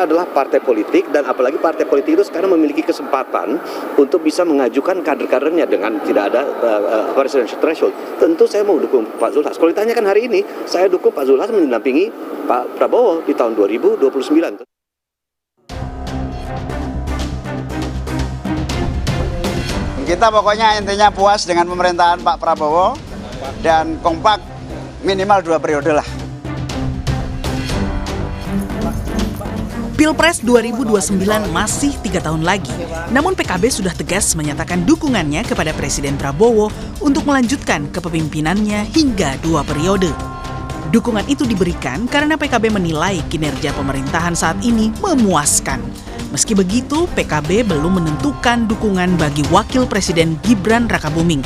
adalah partai politik, dan apalagi partai politik itu sekarang memiliki kesempatan untuk bisa mengajukan kader-kadernya dengan tidak ada presidential threshold. Tentu saya mau dukung Pak Zulhas. Kalau ditanyakan hari ini, saya dukung Pak Zulhas mendampingi Pak Prabowo di tahun 2029. Kita pokoknya intinya puas dengan pemerintahan Pak Prabowo dan kompak minimal 2 periode lah. Pilpres 2029 masih 3 tahun lagi, namun PKB sudah tegas menyatakan dukungannya kepada Presiden Prabowo untuk melanjutkan kepemimpinannya hingga 2 periode. Dukungan itu diberikan karena PKB menilai kinerja pemerintahan saat ini memuaskan. Meski begitu, PKB belum menentukan dukungan bagi Wakil Presiden Gibran Rakabuming.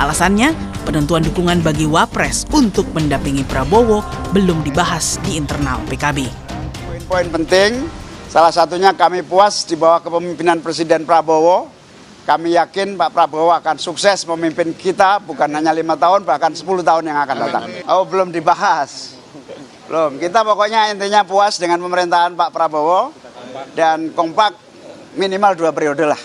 Alasannya, penentuan dukungan bagi Wapres untuk mendampingi Prabowo belum dibahas di internal PKB. Poin-poin penting, salah satunya kami puas di bawah kepemimpinan Presiden Prabowo. Kami yakin Pak Prabowo akan sukses memimpin kita bukan hanya 5 tahun, bahkan 10 tahun yang akan datang. Oh, belum dibahas. Belum. Kita pokoknya intinya puas dengan pemerintahan Pak Prabowo dan kompak minimal 2 periode lah.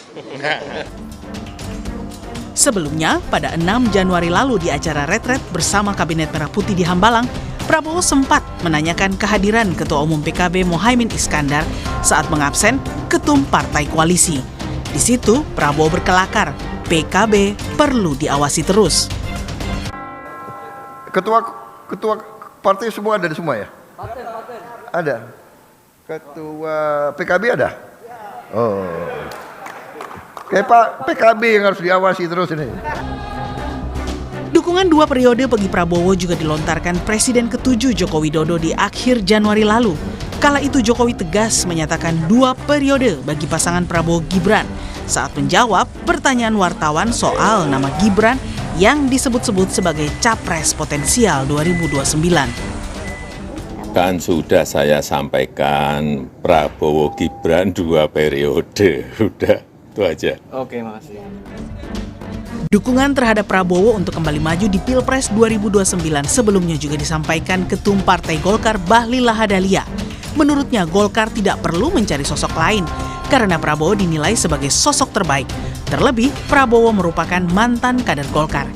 Sebelumnya, pada 6 Januari lalu di acara retret bersama Kabinet Merah Putih di Hambalang, Prabowo sempat menanyakan kehadiran Ketua Umum PKB Muhaimin Iskandar saat mengabsen ketum partai koalisi. Di situ, Prabowo berkelakar, PKB perlu diawasi terus. Ketua partai semua ada di semua ya? Ada. Ketua PKB ada? Oh. Kayak Pak PKB yang harus diawasi terus ini. Dukungan 2 periode bagi Prabowo juga dilontarkan Presiden ke-7 Joko Widodo di akhir Januari lalu. Kala itu Jokowi tegas menyatakan 2 periode bagi pasangan Prabowo Gibran saat menjawab pertanyaan wartawan soal nama Gibran yang disebut-sebut sebagai capres potensial 2029. Kan sudah saya sampaikan Prabowo Gibran 2 periode, udah itu aja. Oke, makasih. Dukungan terhadap Prabowo untuk kembali maju di Pilpres 2029 sebelumnya juga disampaikan Ketum Partai Golkar Bahlil Lahadalia. Menurutnya Golkar tidak perlu mencari sosok lain karena Prabowo dinilai sebagai sosok terbaik. Terlebih, Prabowo merupakan mantan kader Golkar.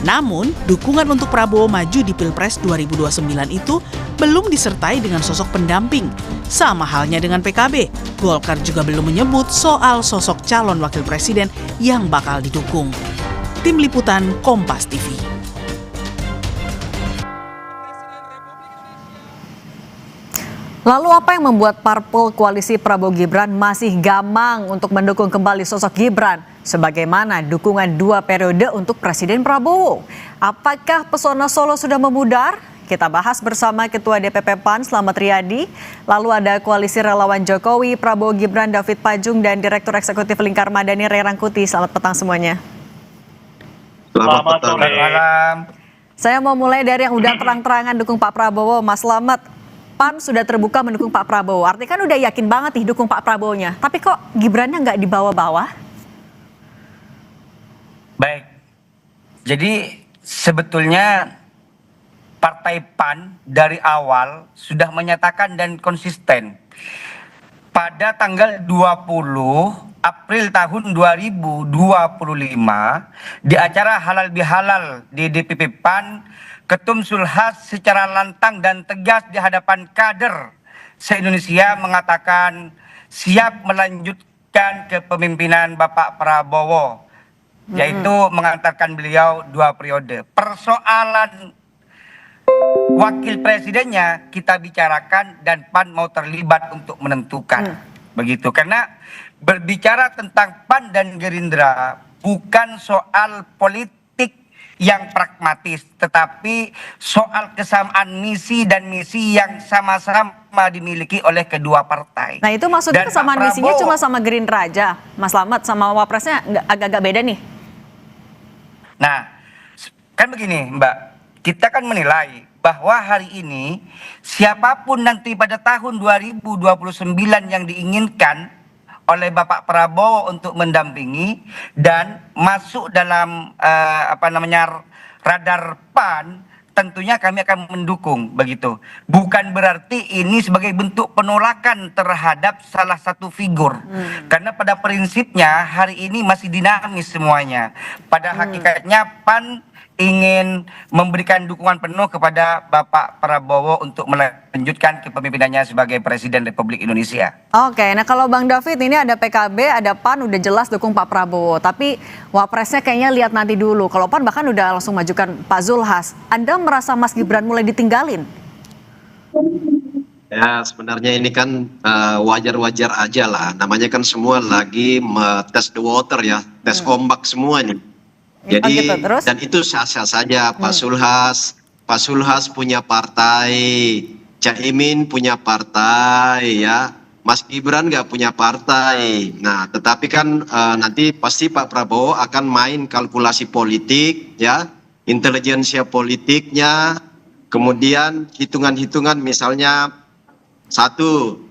Namun, dukungan untuk Prabowo maju di Pilpres 2029 itu belum disertai dengan sosok pendamping. Sama halnya dengan PKB, Golkar juga belum menyebut soal sosok calon wakil presiden yang bakal didukung. Tim Liputan Kompas TV. Lalu apa yang membuat parpol koalisi Prabowo Gibran masih gamang untuk mendukung kembali sosok Gibran? Sebagaimana dukungan 2 periode untuk Presiden Prabowo. Apakah pesona Solo sudah memudar? Kita bahas bersama Ketua DPP PAN Slamet Riyadi. Lalu ada Koalisi Relawan Jokowi, Prabowo Gibran, David Pajung, dan Direktur Eksekutif Lingkar Madani, Ray Rangkuti. Selamat petang semuanya. Selamat malam. Saya mau mulai dari yang udah terang-terangan dukung Pak Prabowo, Mas Slamet. PAN sudah terbuka mendukung Pak Prabowo. Artinya kan udah yakin banget nih dukung Pak Prabowo-nya. Tapi kok Gibrannya nggak dibawa-bawa? Baik. Jadi sebetulnya Partai PAN dari awal sudah menyatakan dan konsisten. Pada tanggal 20 April tahun 2025 di acara Halal Bihalal di DPP PAN, Ketum Zulhas secara lantang dan tegas di hadapan kader se-Indonesia mengatakan siap melanjutkan kepemimpinan Bapak Prabowo, yaitu mengantarkan beliau 2 periode. Persoalan wakil presidennya kita bicarakan dan PAN mau terlibat untuk menentukan. Begitu, karena berbicara tentang PAN dan Gerindra bukan soal politik yang pragmatis, tetapi soal kesamaan misi dan misi yang sama-sama dimiliki oleh kedua partai. Nah itu maksudnya Dan kesamaan Pak misinya Prabowo- cuma sama Gerindra aja, Mas Slamet, sama Wapresnya agak-agak beda nih. Nah, kan begini Mbak, kita kan menilai bahwa hari ini siapapun nanti pada tahun 2029 yang diinginkan oleh Bapak Prabowo untuk mendampingi dan masuk dalam radar PAN, tentunya kami akan mendukung begitu. Bukan berarti ini sebagai bentuk penolakan terhadap salah satu figur. Karena pada prinsipnya hari ini masih dinamis semuanya. Pada hakikatnya PAN ingin memberikan dukungan penuh kepada Bapak Prabowo untuk melanjutkan kepemimpinannya sebagai Presiden Republik Indonesia. Oke, nah kalau Bang David ini ada PKB, ada PAN udah jelas dukung Pak Prabowo, tapi Wapresnya kayaknya lihat nanti dulu. Kalau PAN bahkan udah langsung majukan Pak Zulhas. Anda merasa Mas Gibran mulai ditinggalin? Ya sebenarnya ini kan wajar-wajar aja lah. Namanya kan semua lagi tes the water ya, tes ombak semua nih. Jadi gitu, terus? dan itu sah-sah saja. Pak Zulhas punya partai, Caimin punya partai ya, Mas Gibran nggak punya partai. Nah tetapi kan nanti pasti Pak Prabowo akan main kalkulasi politik ya, intelijensia politiknya, kemudian hitungan-hitungan misalnya satu.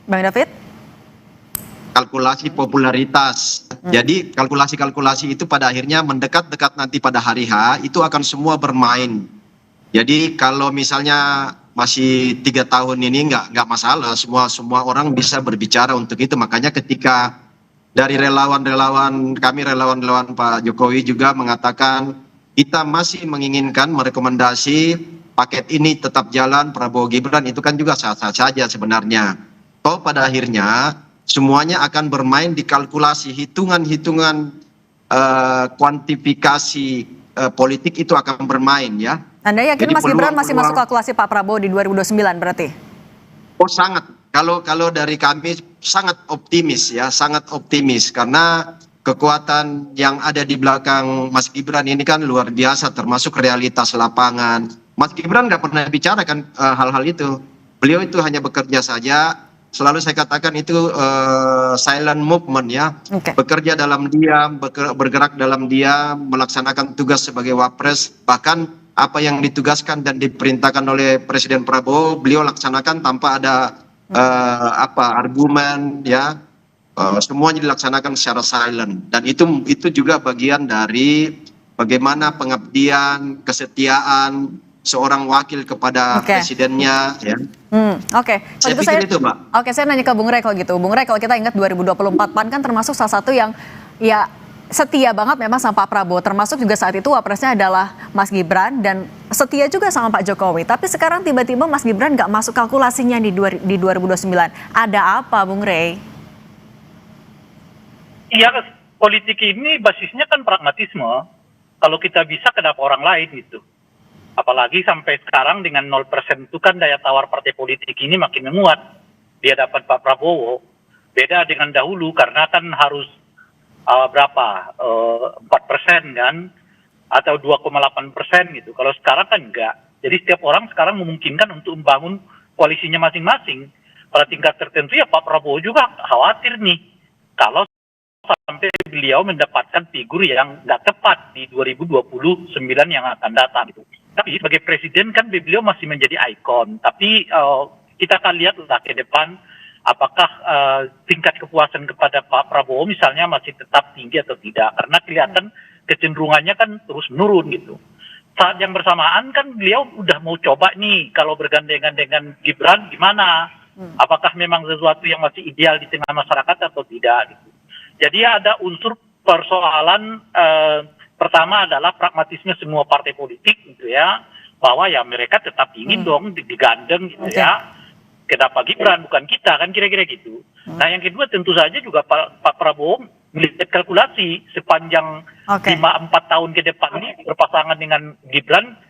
Bang David? Kalkulasi popularitas. Jadi kalkulasi-kalkulasi itu pada akhirnya mendekat-dekat nanti pada hari H itu akan semua bermain. Jadi kalau misalnya masih 3 tahun ini nggak masalah, semua orang bisa berbicara untuk itu. Makanya ketika dari relawan-relawan kami, relawan-relawan Pak Jokowi juga mengatakan kita masih menginginkan merekomendasi paket ini tetap jalan Prabowo Gibran, itu kan juga sah-sah saja sebenarnya. Toh pada akhirnya semuanya akan bermain di kalkulasi hitungan-hitungan kuantifikasi politik itu akan bermain ya. Anda yakin Jadi Mas Gibran masih peluang- masuk kalkulasi Pak Prabowo di 2029 berarti? Oh sangat. Kalau dari kami sangat optimis ya, sangat optimis karena kekuatan yang ada di belakang Mas Gibran ini kan luar biasa, termasuk realitas lapangan. Mas Gibran nggak pernah bicara kan hal-hal itu. Beliau itu hanya bekerja saja. Selalu saya katakan itu silent movement ya, bekerja dalam diam, bergerak dalam diam, melaksanakan tugas sebagai wapres, bahkan apa yang ditugaskan dan diperintahkan oleh Presiden Prabowo, beliau laksanakan tanpa ada argumen ya, semuanya dilaksanakan secara silent, dan itu juga bagian dari bagaimana pengabdian, kesetiaan seorang wakil kepada presidennya ya. Oke. Saya pikir itu, Mbak. Oke, saya nanya ke Bung Rey kalau gitu. Bung Rey, kalau kita ingat 2024 PAN kan termasuk salah satu yang ya setia banget memang sama Pak Prabowo. Termasuk juga saat itu wapresnya adalah Mas Gibran dan setia juga sama Pak Jokowi. Tapi sekarang tiba-tiba Mas Gibran nggak masuk kalkulasinya di 2029. Ada apa, Bung Rey? Iya, politik ini basisnya kan pragmatisme. Kalau kita bisa, kenapa orang lain gitu. Apalagi sampai sekarang dengan 0% itu kan daya tawar partai politik ini makin menguat di hadapan Pak Prabowo. Beda dengan dahulu karena kan harus 4% kan, atau 2,8% gitu. Kalau sekarang kan enggak. Jadi setiap orang sekarang memungkinkan untuk membangun koalisinya masing-masing. Pada tingkat tertentu ya Pak Prabowo juga khawatir nih kalau sampai beliau mendapatkan figur yang nggak tepat di 2029 yang akan datang gitu. Tapi sebagai presiden kan beliau masih menjadi ikon. Tapi kita akan lihatlah ke depan apakah tingkat kepuasan kepada Pak Prabowo misalnya masih tetap tinggi atau tidak. Karena kelihatan kecenderungannya kan terus menurun gitu. Saat yang bersamaan kan beliau udah mau coba nih kalau bergandengan dengan Gibran gimana. Apakah memang sesuatu yang masih ideal di tengah masyarakat atau tidak gitu. Jadi ada unsur persoalan pertama adalah pragmatisme semua partai politik gitu ya, bahwa ya mereka tetap ingin dong digandeng gitu ya, kenapa Gibran bukan kita kan kira-kira gitu. Nah yang kedua tentu saja juga Pak Prabowo melihat kalkulasi sepanjang 5-4 tahun ke depan ini berpasangan dengan Gibran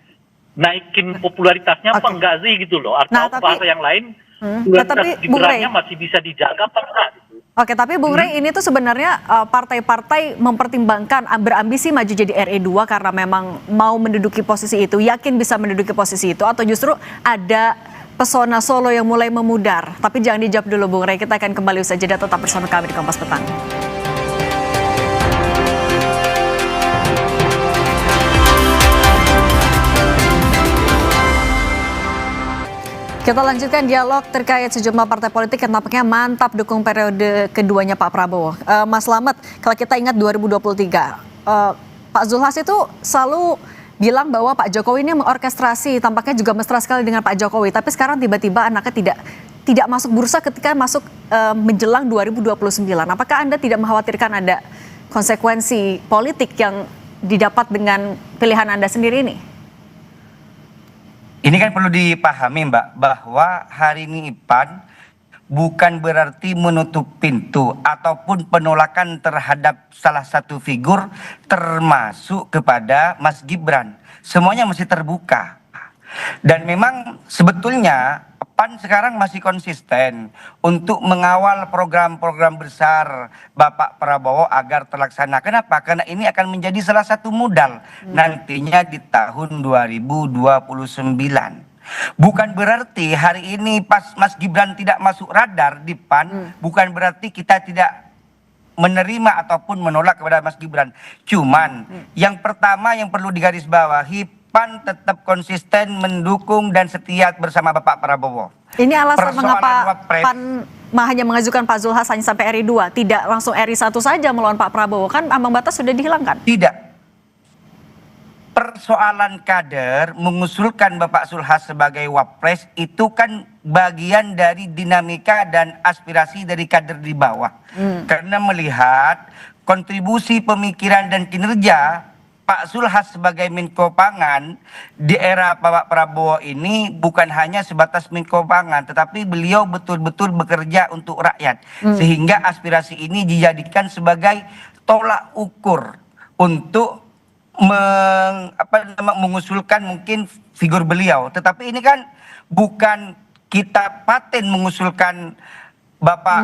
naikin popularitasnya apa enggak sih gitu loh, atau bahasa yang lain popularitas Gibrannya masih bisa dijaga apa enggak gitu. Oke, tapi Bung Rey, ini tuh sebenarnya partai-partai mempertimbangkan berambisi maju jadi RE2 karena memang mau menduduki posisi itu, yakin bisa menduduki posisi itu, atau justru ada pesona Solo yang mulai memudar? Tapi jangan dijawab dulu Bung Rey, kita akan kembali usai jeda, tetap bersama kami di Kompas Petang. Kita lanjutkan dialog terkait sejumlah partai politik yang tampaknya mantap dukung periode keduanya Pak Prabowo. Mas Slamet, kalau kita ingat 2023, Pak Zulhas itu selalu bilang bahwa Pak Jokowi ini mengorkestrasi, tampaknya juga mesra sekali dengan Pak Jokowi. Tapi sekarang tiba-tiba anaknya tidak masuk bursa ketika masuk menjelang 2029. Apakah Anda tidak mengkhawatirkan ada konsekuensi politik yang didapat dengan pilihan Anda sendiri ini? Ini kan perlu dipahami Mbak, bahwa hari ini PAN bukan berarti menutup pintu ataupun penolakan terhadap salah satu figur termasuk kepada Mas Gibran. Semuanya masih terbuka. Dan memang sebetulnya PAN sekarang masih konsisten untuk mengawal program-program besar Bapak Prabowo agar terlaksana. Kenapa? Karena ini akan menjadi salah satu modal nantinya di tahun 2029. Bukan berarti hari ini pas Mas Gibran tidak masuk radar di PAN, bukan berarti kita tidak menerima ataupun menolak kepada Mas Gibran. Cuman yang pertama yang perlu digarisbawahi, PAN tetap konsisten mendukung dan setia bersama Bapak Prabowo. Ini alasan mengapa PAN hanya mengajukan Pak Zulhas hanya sampai RI2, tidak langsung RI1 saja melawan Pak Prabowo, kan ambang batas sudah dihilangkan? Tidak. Persoalan kader mengusulkan Bapak Zulhas sebagai wapres itu kan bagian dari dinamika dan aspirasi dari kader di bawah. Karena melihat kontribusi pemikiran dan kinerja Pak Zulhas sebagai Menko Pangan di era Pak Prabowo ini bukan hanya sebatas Menko Pangan, tetapi beliau betul-betul bekerja untuk rakyat. Sehingga aspirasi ini dijadikan sebagai tolak ukur untuk mengusulkan mungkin figur beliau. Tetapi ini kan bukan kita paten mengusulkan Bapak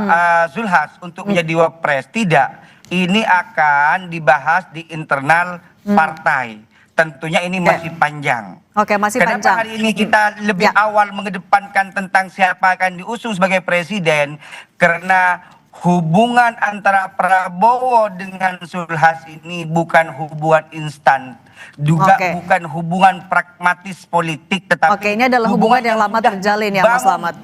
Zulhas untuk menjadi wapres. Tidak. Ini akan dibahas di internal partai. Tentunya ini masih panjang. Oke, masih Kenapa panjang. hari ini kita lebih awal mengedepankan tentang siapa akan diusung sebagai presiden? Karena hubungan antara Prabowo dengan Zulhas ini bukan hubungan instan. Juga bukan hubungan pragmatis politik, tetapi ini adalah hubungan yang lama terjalin ya Mas Slamet.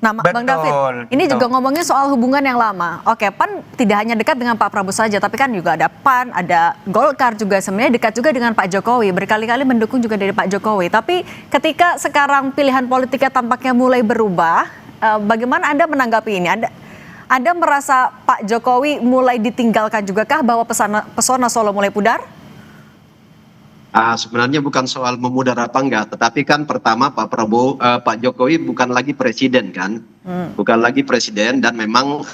Nah, Bang David, ini juga ngomongin soal hubungan yang lama. Oke, PAN tidak hanya dekat dengan Pak Prabowo saja, tapi kan juga ada PAN, ada Golkar juga sebenarnya dekat juga dengan Pak Jokowi, berkali-kali mendukung juga dari Pak Jokowi. Tapi ketika sekarang pilihan politiknya tampaknya mulai berubah, bagaimana Anda menanggapi ini? Anda merasa Pak Jokowi mulai ditinggalkan juga kah bahwa pesona Solo mulai pudar? Sebenarnya bukan soal memudar apa enggak, tetapi kan pertama Pak Jokowi bukan lagi presiden kan, bukan lagi presiden, dan memang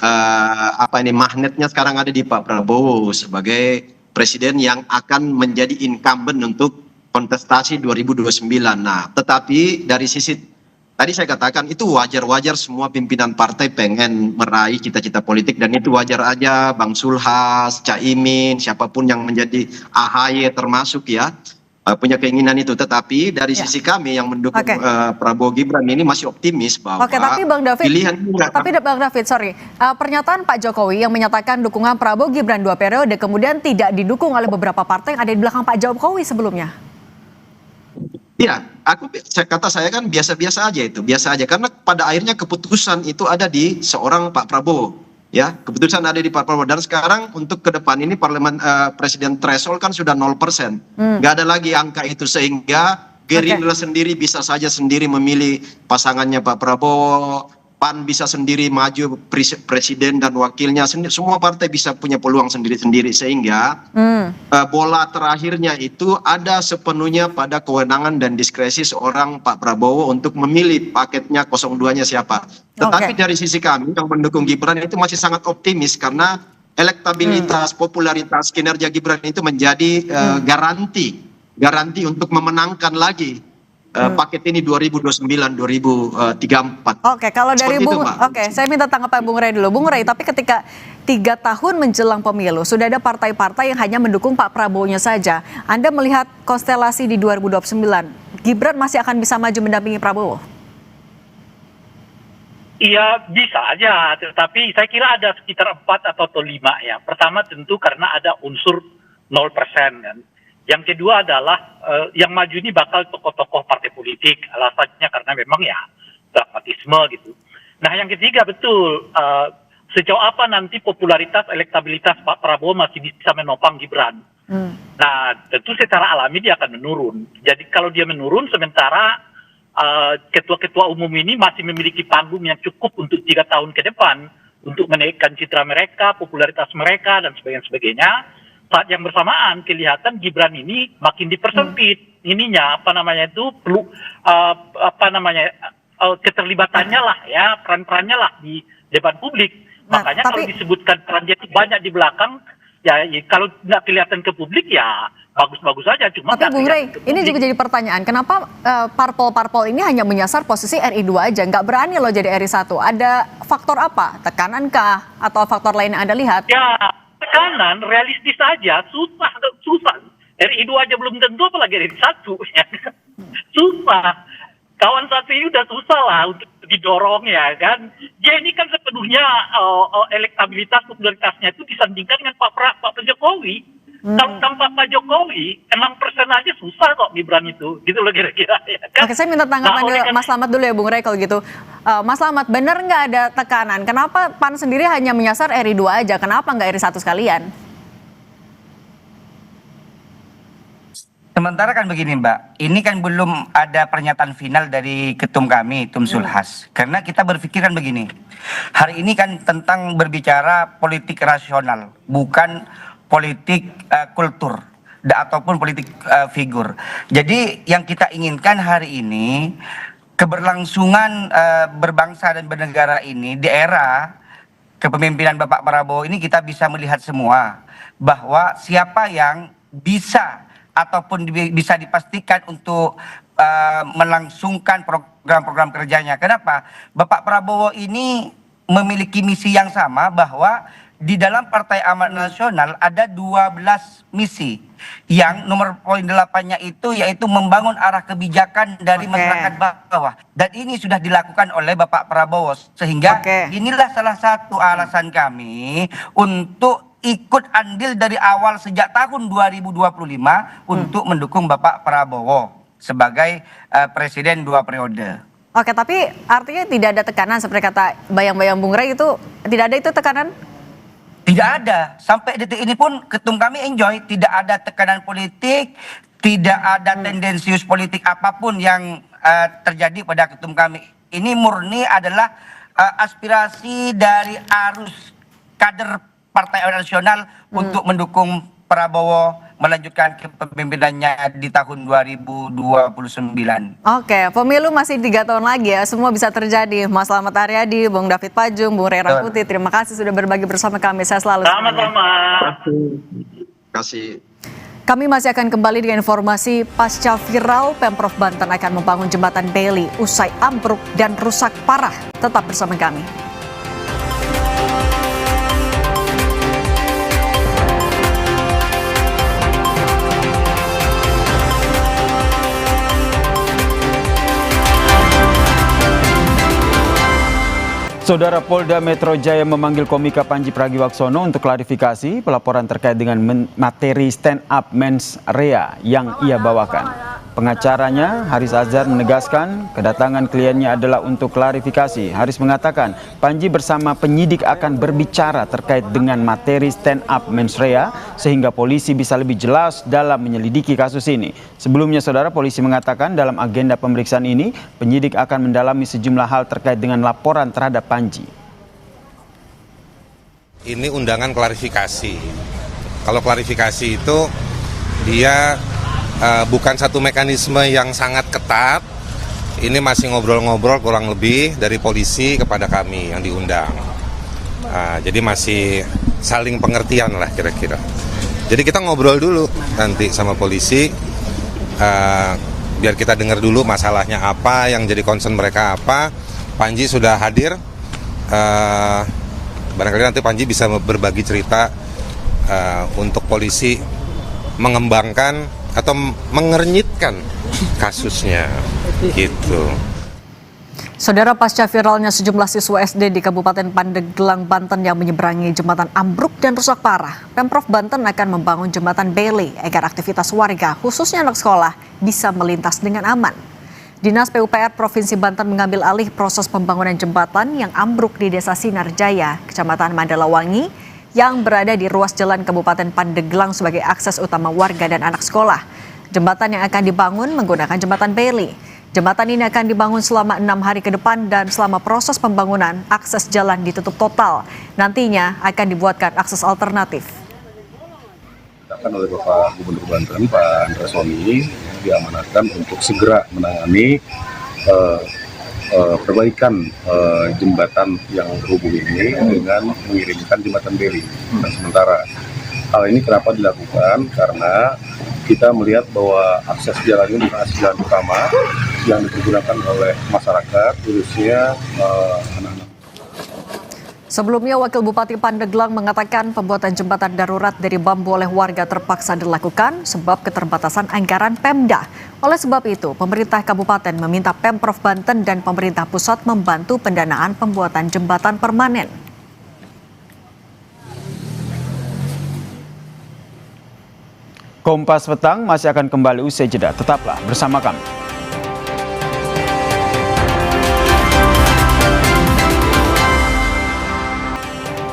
magnetnya sekarang ada di Pak Prabowo sebagai presiden yang akan menjadi incumbent untuk kontestasi 2029. Nah, tetapi dari sisi tadi saya katakan itu wajar-wajar semua pimpinan partai pengen meraih cita-cita politik, dan itu wajar aja Bang Zulhas, Caimin, siapapun yang menjadi AHY termasuk ya punya keinginan itu. Tetapi dari sisi kami yang mendukung Prabowo Gibran ini masih optimis bahwa tapi Bang David, pernyataan Pak Jokowi yang menyatakan dukungan Prabowo Gibran 2 periode kemudian tidak didukung oleh beberapa partai yang ada di belakang Pak Jokowi sebelumnya. Iya, kata saya kan biasa-biasa aja itu, biasa aja, karena pada akhirnya keputusan itu ada di seorang Pak Prabowo, ya, keputusan ada di Pak Prabowo. Dan sekarang untuk ke depan ini presiden threshold kan sudah 0%, nggak ada lagi angka itu, sehingga Gerindra sendiri bisa saja sendiri memilih pasangannya Pak Prabowo, PAN bisa sendiri maju presiden dan wakilnya, semua partai bisa punya peluang sendiri-sendiri, sehingga bola terakhirnya itu ada sepenuhnya pada kewenangan dan diskresi seorang Pak Prabowo untuk memilih paketnya 02-nya siapa. Tetapi dari sisi kami yang mendukung Gibran itu masih sangat optimis, karena elektabilitas, popularitas, kinerja Gibran itu menjadi garanti untuk memenangkan lagi paket ini 2029-2034. Oke, kalau dari Seperti itu, Bung, Pak. saya minta tanggapan Bung Rey dulu. Bung Rey, tapi ketika 3 tahun menjelang pemilu, sudah ada partai-partai yang hanya mendukung Pak Prabowo-nya saja. Anda melihat konstelasi di 2029, Gibran masih akan bisa maju mendampingi Prabowo? Iya, bisa aja. Tetapi saya kira ada sekitar 4 atau 5 ya. Pertama tentu karena ada unsur 0% kan. Yang kedua adalah yang maju ini bakal tokoh-tokoh partai politik. Alasannya karena memang ya pragmatisme gitu. Nah yang ketiga betul, sejauh apa nanti popularitas, elektabilitas Pak Prabowo masih bisa menopang Gibran. Nah tentu secara alami dia akan menurun. Jadi kalau dia menurun sementara ketua-ketua umum ini masih memiliki panggung yang cukup untuk 3 tahun ke depan untuk menaikkan citra mereka, popularitas mereka dan sebagainya. Saat yang bersamaan kelihatan Gibran ini makin dipersempit ininya keterlibatannya lah ya, peran-perannya lah di depan publik. Makanya kalau disebutkan peran dia banyak di belakang ya kalau nggak kelihatan ke publik ya bagus-bagus saja. Cuma tapi Bung Rey, ini juga jadi pertanyaan, kenapa parpol-parpol ini hanya menyasar posisi RI 2 aja, nggak berani loh jadi RI 1? Ada faktor apa? Tekanankah atau faktor lain yang Anda lihat? Ya tekanan realistis saja, susah. RI 2 aja belum tentu apalagi RI 1 ya. Susah. Kawan satu ini udah susah lah untuk didorong ya kan. Dia ini kan sepenuhnya elektabilitas, popularitasnya itu disandingkan dengan Pak Jokowi. Kalau tanpa Pak Jokowi, 6% aja susah kok Gibran itu, gitu loh kira-kira. Ya kan? Oke, saya minta tanggapan dulu Mas Slamet dulu ya Bung Rey kalau gitu. Mas Slamet, benar nggak ada tekanan? Kenapa PAN sendiri hanya menyasar RI 2 aja? Kenapa nggak RI 1 sekalian? Sementara kan begini Mbak, ini kan belum ada pernyataan final dari ketum kami, Tum Sulhas. Karena kita berpikir kan begini, hari ini kan tentang berbicara politik rasional, bukan politik kultur ataupun politik figur. Jadi yang kita inginkan hari ini, keberlangsungan berbangsa dan bernegara ini di era kepemimpinan Bapak Prabowo ini kita bisa melihat semua bahwa siapa yang bisa ataupun bisa dipastikan untuk melangsungkan program-program kerjanya. Kenapa? Bapak Prabowo ini memiliki misi yang sama bahwa di dalam Partai Amanat Nasional ada 12 misi yang nomor poin 8-nya itu yaitu membangun arah kebijakan dari masyarakat bawah. Dan ini sudah dilakukan oleh Bapak Prabowo sehingga inilah salah satu alasan kami untuk ikut andil dari awal sejak tahun 2025 untuk mendukung Bapak Prabowo sebagai presiden 2 periode. Oke, tapi artinya tidak ada tekanan seperti kata bayang-bayang Bung Rey itu, tidak ada itu tekanan? Tidak ada. Sampai detik ini pun ketum kami enjoy, tidak ada tekanan politik, tidak ada tendensius politik apapun yang terjadi pada ketum kami. Ini murni adalah aspirasi dari arus kader Partai Amanat Nasional untuk mendukung Prabowo melanjutkan kepemimpinannya di tahun 2029. Oke, pemilu masih 3 tahun lagi ya, semua bisa terjadi. Mas Slamet Aryadi, Bung David Pajung, Bung Rey Rangkuti, terima kasih sudah berbagi bersama kami. Saya selalu sama-sama. Terima kasih. Kami masih akan kembali dengan informasi pasca viral Pemprov Banten akan membangun jembatan Bailey usai ambruk dan rusak parah. Tetap bersama kami. Saudara Polda Metro Jaya memanggil komika Panji Pragiwaksono untuk klarifikasi pelaporan terkait dengan materi stand up mens rea yang ia bawakan. Pengacaranya, Haris Azhar, menegaskan kedatangan kliennya adalah untuk klarifikasi. Haris mengatakan Panji bersama penyidik akan berbicara terkait dengan materi stand up mens rea sehingga polisi bisa lebih jelas dalam menyelidiki kasus ini. Sebelumnya, saudara, polisi mengatakan dalam agenda pemeriksaan ini penyidik akan mendalami sejumlah hal terkait dengan laporan terhadap Panji. Ini undangan klarifikasi. Kalau klarifikasi itu dia bukan satu mekanisme yang sangat ketat. Ini masih ngobrol-ngobrol kurang lebih dari polisi kepada kami yang diundang. Jadi masih saling pengertian lah kira-kira. Jadi kita ngobrol dulu nanti sama polisi. biar kita dengar dulu masalahnya apa, yang jadi concern mereka apa. Panji sudah hadir, barangkali nanti Panji bisa berbagi cerita untuk polisi mengembangkan atau mengernyitkan kasusnya gitu. Saudara, pasca viralnya sejumlah siswa SD di Kabupaten Pandeglang, Banten yang menyeberangi jembatan ambruk dan rusak parah, Pemprov Banten akan membangun jembatan Bailey agar aktivitas warga, khususnya anak sekolah, bisa melintas dengan aman. Dinas PUPR Provinsi Banten mengambil alih proses pembangunan jembatan yang ambruk di Desa Sinarjaya, Kecamatan Mandalawangi, yang berada di ruas jalan Kabupaten Pandeglang sebagai akses utama warga dan anak sekolah. Jembatan yang akan dibangun menggunakan jembatan Bailey. Jembatan ini akan dibangun selama 6 hari ke depan dan selama proses pembangunan, akses jalan ditutup total. Nantinya akan dibuatkan akses alternatif. Ditetapkan oleh Bapak Gubernur Banten, Pak Andreas Soni, diamanatkan untuk segera menangani perbaikan jembatan yang terhubung ini dengan mengirimkan jembatan Bailey. Dan sementara hal ini kenapa dilakukan? Karena kita melihat bahwa akses jalan ini bukan akses jalan utama yang digunakan oleh masyarakat, khususnya anak-anak. Sebelumnya, Wakil Bupati Pandeglang mengatakan pembuatan jembatan darurat dari bambu oleh warga terpaksa dilakukan sebab keterbatasan anggaran Pemda. Oleh sebab itu, pemerintah kabupaten meminta Pemprov Banten dan pemerintah pusat membantu pendanaan pembuatan jembatan permanen. Kompas Petang masih akan kembali usai jeda. Tetaplah bersama kami.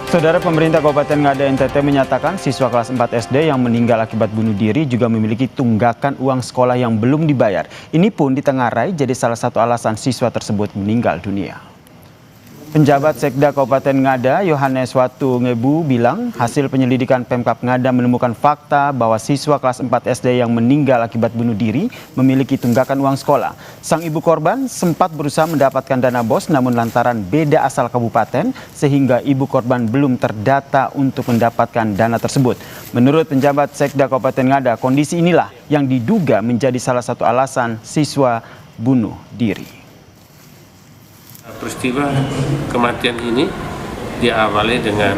Saudara, pemerintah Kabupaten Ngada NTT menyatakan siswa kelas 4 SD yang meninggal akibat bunuh diri juga memiliki tunggakan uang sekolah yang belum dibayar. Ini pun ditengarai jadi salah satu alasan siswa tersebut meninggal dunia. Penjabat Sekda Kabupaten Ngada, Yohanes Watu Ngebu, bilang hasil penyelidikan Pemkab Ngada menemukan fakta bahwa siswa kelas 4 SD yang meninggal akibat bunuh diri memiliki tunggakan uang sekolah. Sang ibu korban sempat berusaha mendapatkan dana BOS namun lantaran beda asal kabupaten sehingga ibu korban belum terdata untuk mendapatkan dana tersebut. Menurut penjabat Sekda Kabupaten Ngada, kondisi inilah yang diduga menjadi salah satu alasan siswa bunuh diri. Peristiwa kematian ini diawali dengan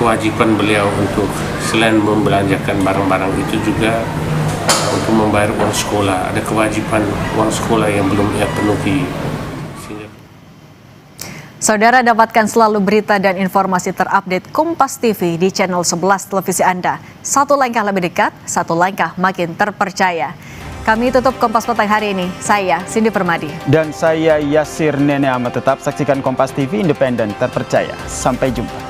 kewajiban beliau untuk selain membelanjakan barang-barang itu juga untuk membayar uang sekolah. Ada kewajiban uang sekolah yang belum ia penuhi. Saudara, dapatkan selalu berita dan informasi terupdate Kompas TV di channel 11 televisi Anda. Satu langkah lebih dekat, satu langkah makin terpercaya. Kami tutup Kompas Petang hari ini. Saya Cindy Permadi. Dan saya Yasir Nene Ahmad. Tetap saksikan Kompas TV independen terpercaya. Sampai jumpa.